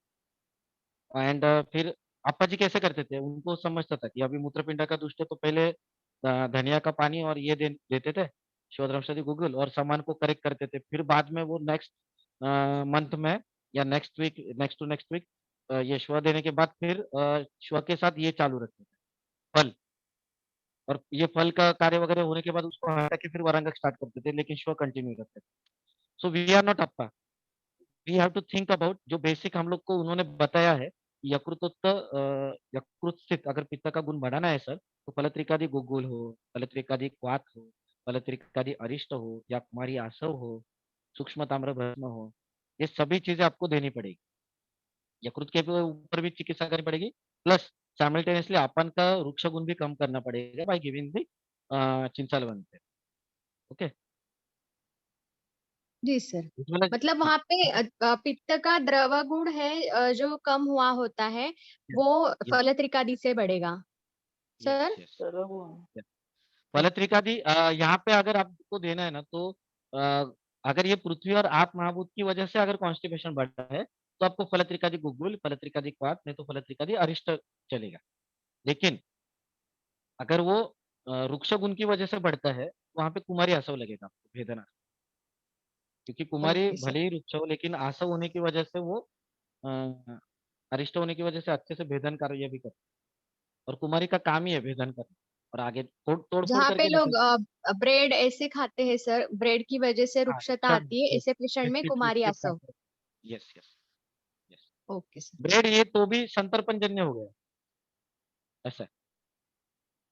एंड फिर अप्पा जी कैसे करते थे, उनको समझता था कि अभी मूत्रपिंड का दुष्ट है तो पहले धनिया का पानी और ये देते थे शिवद्रमशती गुगुल और सामान को करेक्ट करते थे, फिर बाद में वो नेक्स्ट मंथ में या नेक्स्ट वीक नेक्स्ट वीक ये श्व देने के बाद फिर श्व के साथ ये चालू रखते थे फल, और ये फल का कार्य वगैरह होने के बाद उसको हटा के फिर वरांगक स्टार्ट करते थे, लेकिन श्व कंटिन्यू करते थे. सो वी आर नॉट अप्पा, we have to think about जो बेसिक हम लोग को उन्होंने बताया है. यकृत स्थित अगर पित्त का गुण बढ़ाना है सर, तो फलत्रिकादि गुगुल हो, फलत्रिकादि क्वाथ हो, फलत्रिकादि अरिष्ट हो या कुमारी आसव हो, सूक्ष्म ताम्र भस्म हो, ये सभी चीजें आपको देनी पड़ेगी. यकृत के ऊपर भी चिकित्सा करनी पड़ेगी, प्लस साइमल्टेनियसली अपन का वृक्ष गुण भी कम करना पड़ेगा बाय गिविंग दी चिंचालवन पे. ओके जी सर. उसमें मतलब वहाँ पे पित्त का द्रव गुण है जो कम हुआ होता है वो फलत्रिकादि से बढ़ेगा सर. तर हो. फलत्रिकादि यहाँ पे अगर आपको देना है ना तो अगर ये पृथ्वी और आप महाभूत की वजह से अगर कॉन्स्टिपेशन बढ़ा है तो आपको फलत्रिकादि गुगुल, फलत्रिकादि क्वाथ, नहीं तो फलत्रिकादि अरिष्ट चलेगा. लेकिन अगर वो वृक्ष गुण की वजह से बढ़ता है तो वहाँ पे कुमारी आसव लगेगा आपको भेदना, क्योंकि कुमारी ओके सर. भले ही वृक्ष हो लेकिन आसव होने की वजह से वो अ, अरिष्ट होने की वजह से अच्छे से भेदन कार्य भी करते हैं, और कुमारी का काम ही है भेदन करना और आगे तोड़ फोड़ जहाँ पे करके लोग निकल. ब्रेड ऐसे खाते हैं सर, ब्रेड की वजह से हाँ, रुक्षता सब आती है, ऐसे पेशेंट में बिस्किट कुमारी विस्किट आसव. खाते हैं. Yes yes yes. Okay sir. Bread ये तो भी संतर्पणजन्य हो गया ऐसा है.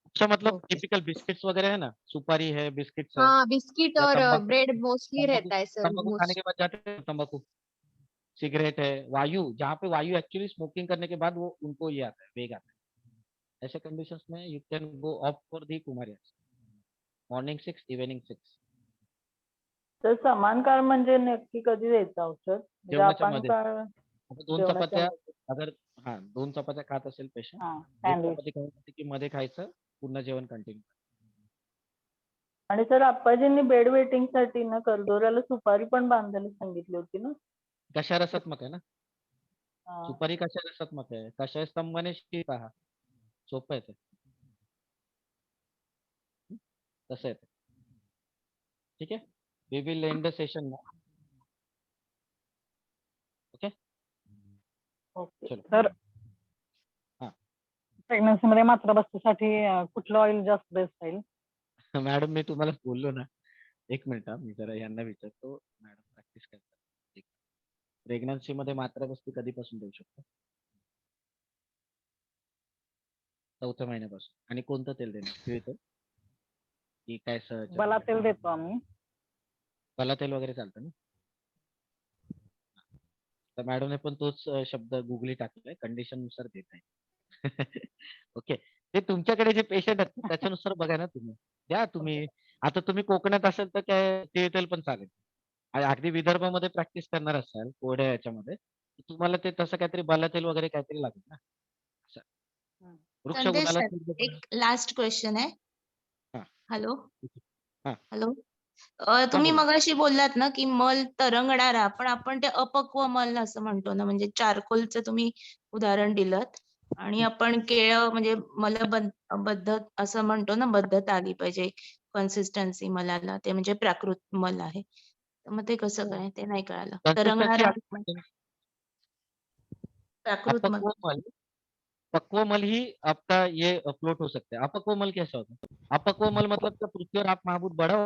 अच्छा मतलब ओके. टिपिकल बिस्किट्स वगैरह है ना, सुपारी है, बिस्किट्स है हाँ बिस्किट या और तंबाकू. ब्रेड मोस्टली तंबाकू रहता है सर तंबाकू खाने के मोस्ट. बाद जाते हैं तंबाकू, सिगरेट है, वायु जहाँ पे वायु एक्चुअली स्मोकिंग करने के बाद वो उनको ये आता है, वेग आता है. ऐसे कंडीशंस में you can go of for the Kumari morning 6 evening 6 तर समान काळ म्हणजे नक्की कधी द्यायचं औषध म्हणजे जेवणाच्या आपण मध्ये. काळ आता 2 जेवणाच्या चपात्या मध्ये. अगर हाँ 2 चपात्या खात असेल पेशंट, हा 1 सँडविच. चपाती खायची की मध्ये खायचं, पुन्हा जेवण कंटिन्यू. आणि सर आप्पाजींनी बेड वेटिंग साठी ना करदोऱ्याला सुपारी पण बांधायला सांगितली होती ना. कशा रसात्मक आहे ना, हा. सुपारी कशा रसात्मक आहे, कशा स्तंभाने शी पहा, सोपं आहे ते. तसं आहे ते. ठीक आहे, we will end the session now. Okay okay. चलो. तर हा प्रेग्नन्सी मध्ये मात्रा बसण्यासाठी कुठलं ऑइल जास्त बेस्ट राहील. मॅडम मी तुम्हाला बोललो ना, एक मिनिट हा, मी जरा यांना विचारतो. मॅडम प्रॅक्टिस करतात. प्रेग्नन्सी मध्ये मात्रा बसती कधीपासून देऊ शकतो? 4थ्या महिन्यापासून. आणि कोणतं तेल देणार, तिळ तेल की काय सहज बला तेल देतो आम्ही. बला तेल वगैरे चालतं ना. तर मॅडमने पण तोच शब्द गुगली टाकलाय, कंडिशन नुसार देत आहे. ओके, ते तुमच्याकडे जे पेशंट आहेत ना, त्याच्यानुसार बघा ना तुम्ही, द्या तुम्ही. आता तुम्ही कोकणात असेल तर काय तिळ तेल पण चालेल. आणि अगदी विदर्भामध्ये प्रॅक्टिस करणार असाल कोरड्या याच्यामध्ये, तर तुम्हाला ते तसं काहीतरी बला तेल वगैरे काहीतरी लागेल ना. असं. वृक्ष संदेश गुणाला सर एक लास्ट क्वेश्चन आहे. हा हॅलो हा हॅलो हा तुम्ही बोला. मगाशी बोललात ना की मल तरंगणारा पण आपण ते अपक्व मल असं म्हणतो ना म्हणजे चारकोलचं तुम्ही उदाहरण दिलं आणि आपण केळं म्हणजे मलबद्ध असं म्हणतो ना बद्धत आली पाहिजे कन्सिस्टन्सी मलाला ते म्हणजे प्राकृत मल आहे तर मग ते कसं काय ते नाही कळालं कन्सिस्टन्सी तरंगणारा प्राकृत मल अपक्व मल, पक्व मल ही आपका ये फ्लोट हो सकता है. अपक्व मल कैसा होता है? अपक्व मल मतलब कि पृथ्वी और आप महाभूत बढ़ा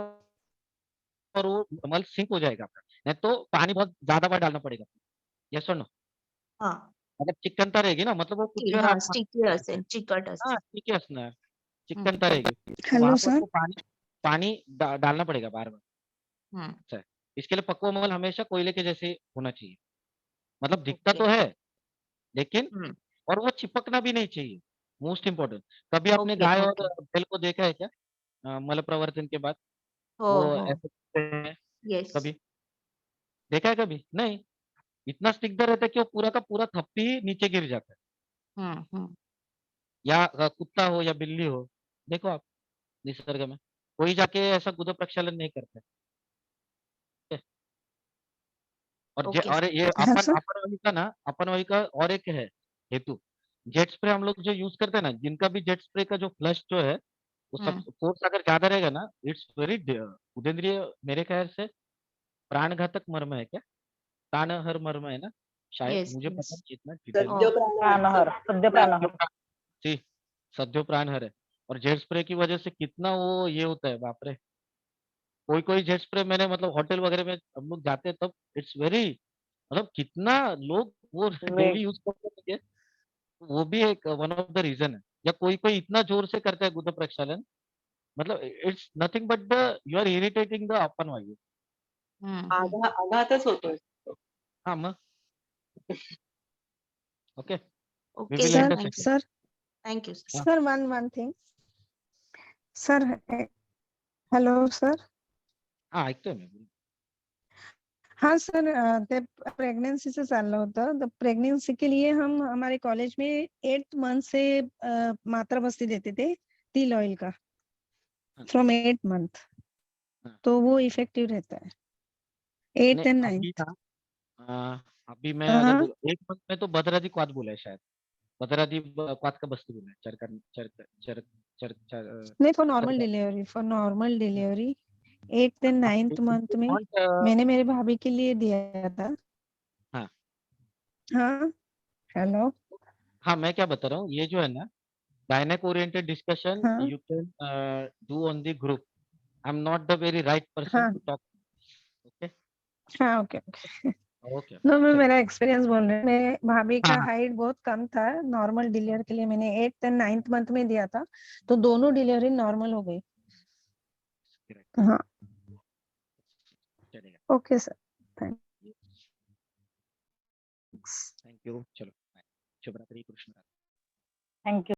और वो मल सिंक हो जाएगा आपका, नहीं तो पानी बहुत ज्यादा बार डालना पड़ेगा. Yes or no. हा अगर चिकनता रहेगी ना, मतलब वो पृथ्वी और हा आप स्टिकी असेल चिकट हाँ असेल ठीक है असना, हम्म, चिकनता रहेगी तो हेलो वहां पर सर. तो पानी पानी डालना पड़ेगा बार बार. हम्म. अच्छा है. इसके लिए पक्व मल हमेशा कोयले के जैसे होना चाहिए. मतलब दिखता तो ओके है लेकिन हम्म और वो चिपकना भी नहीं चाहिए। Most important. कभी आपने ओके गाय और ओके बैल को देखा है क्या? मल प्रवर्तन के बाद हो वो हो ऐसे करते हैं यस कभी? देखा है कभी? नहीं। इतना स्निग्ध रहता है कि वो पूरा का पूरा थप्पी ही नीचे गिर जाता है। हम्म या कुत्ता हो या बिल्ली हो, देखो आप निसर्ग में कोई जाके ऐसा गुदा प्रक्षालन नहीं करता है। ठीक है? ओके और सर ये हाँ सर। अपन वही का और एक है हेतु। जेट स्प्रे हम लोग जो यूज करते हैं ना, जिनका भी जेट स्प्रे का जो फ्लश जो है वो सब हम्म फोर्स अगर ज्यादा रहेगा ना, इट्स वेरी उदेंद्रिय, मेरे ख्याल से प्राणघातक मर्म है क्या? प्राणहर मर्म है ना शायद, यस मुझे पता यस नहीं इतना डिटेल में। सद्य प्राण प्राणहर सद्य प्राणहर जी, सद्यो प्राणहर है। और जेट स्प्रे की वजह से कितना वो ये होता है, बाप रे। कोई कोई जेट स्प्रे मैंने मतलब होटल वगैरह में हम लोग जाते हैं तब इट्स वेरी, मतलब कितना लोग वो वेग डेली यूज करते हैं। वो भी एक वन ऑफ द रीजन है। या कोई कोई इतना जोर से करता है गुदा प्रक्षालन, मतलब it's nothing but the you are irritating the अपन वायू। आघातच होतोय. हाँ मग okay, we okay will sir and sir the thank you session. Sir thank you sir हाँ sir one thing sir hello sir. हाँ ऐकतोय मी. हाँ सर, ते प्रेगनेंसीचं चाललं होतं. तर प्रेगनेंसी के लिए हम हमारे कॉलेज में 8th मंथ से मात्रा बस्ती देते थे तिल ऑयल का, हाँ, फ्रॉम 8 मंथ. हाँ। तो वो इफेक्टिव रहता है 8th नहीं एंड अभी 9th. ना अभी मैं अगर हाँ बोल एक मंथ में तो भद्रादी क्वाद बोला है शायद। भद्रादी क्वाद का बस्ती बोला है, चरकन चर चर चर चर नहीं, for normal Charka. Delivery, for normal delivery 8th and हाँ 9th मंथ में नॉट मैंने मेरे भाभी के लिए दिया था. हाँ हाँ हेलो. हाँ, मैं क्या बता रहा हूँ, ये जो है ना गायनेक ओरिएंटेड डिस्कशन हाँ you can do on the group. I am not the very right person हाँ टू टॉक। ओके हाँ ओके. ओके नो, मैं चलो। मेरा एक्सपीरियंस बोल रही हूँ. मेरे भाभी हाँ का हाँ हाइट बहुत कम था. नॉर्मल डिलीवर के लिए मैंने 8th एंड 9th मंथ में दिया था, तो दोनों डिलीवरी नॉर्मल हो गई. correct, हाँ चलेगा। Okay sir. Thanks. Thank you, चलो बाय। शुभ रात्रि, कृष्ण रात्रि। थँक्यू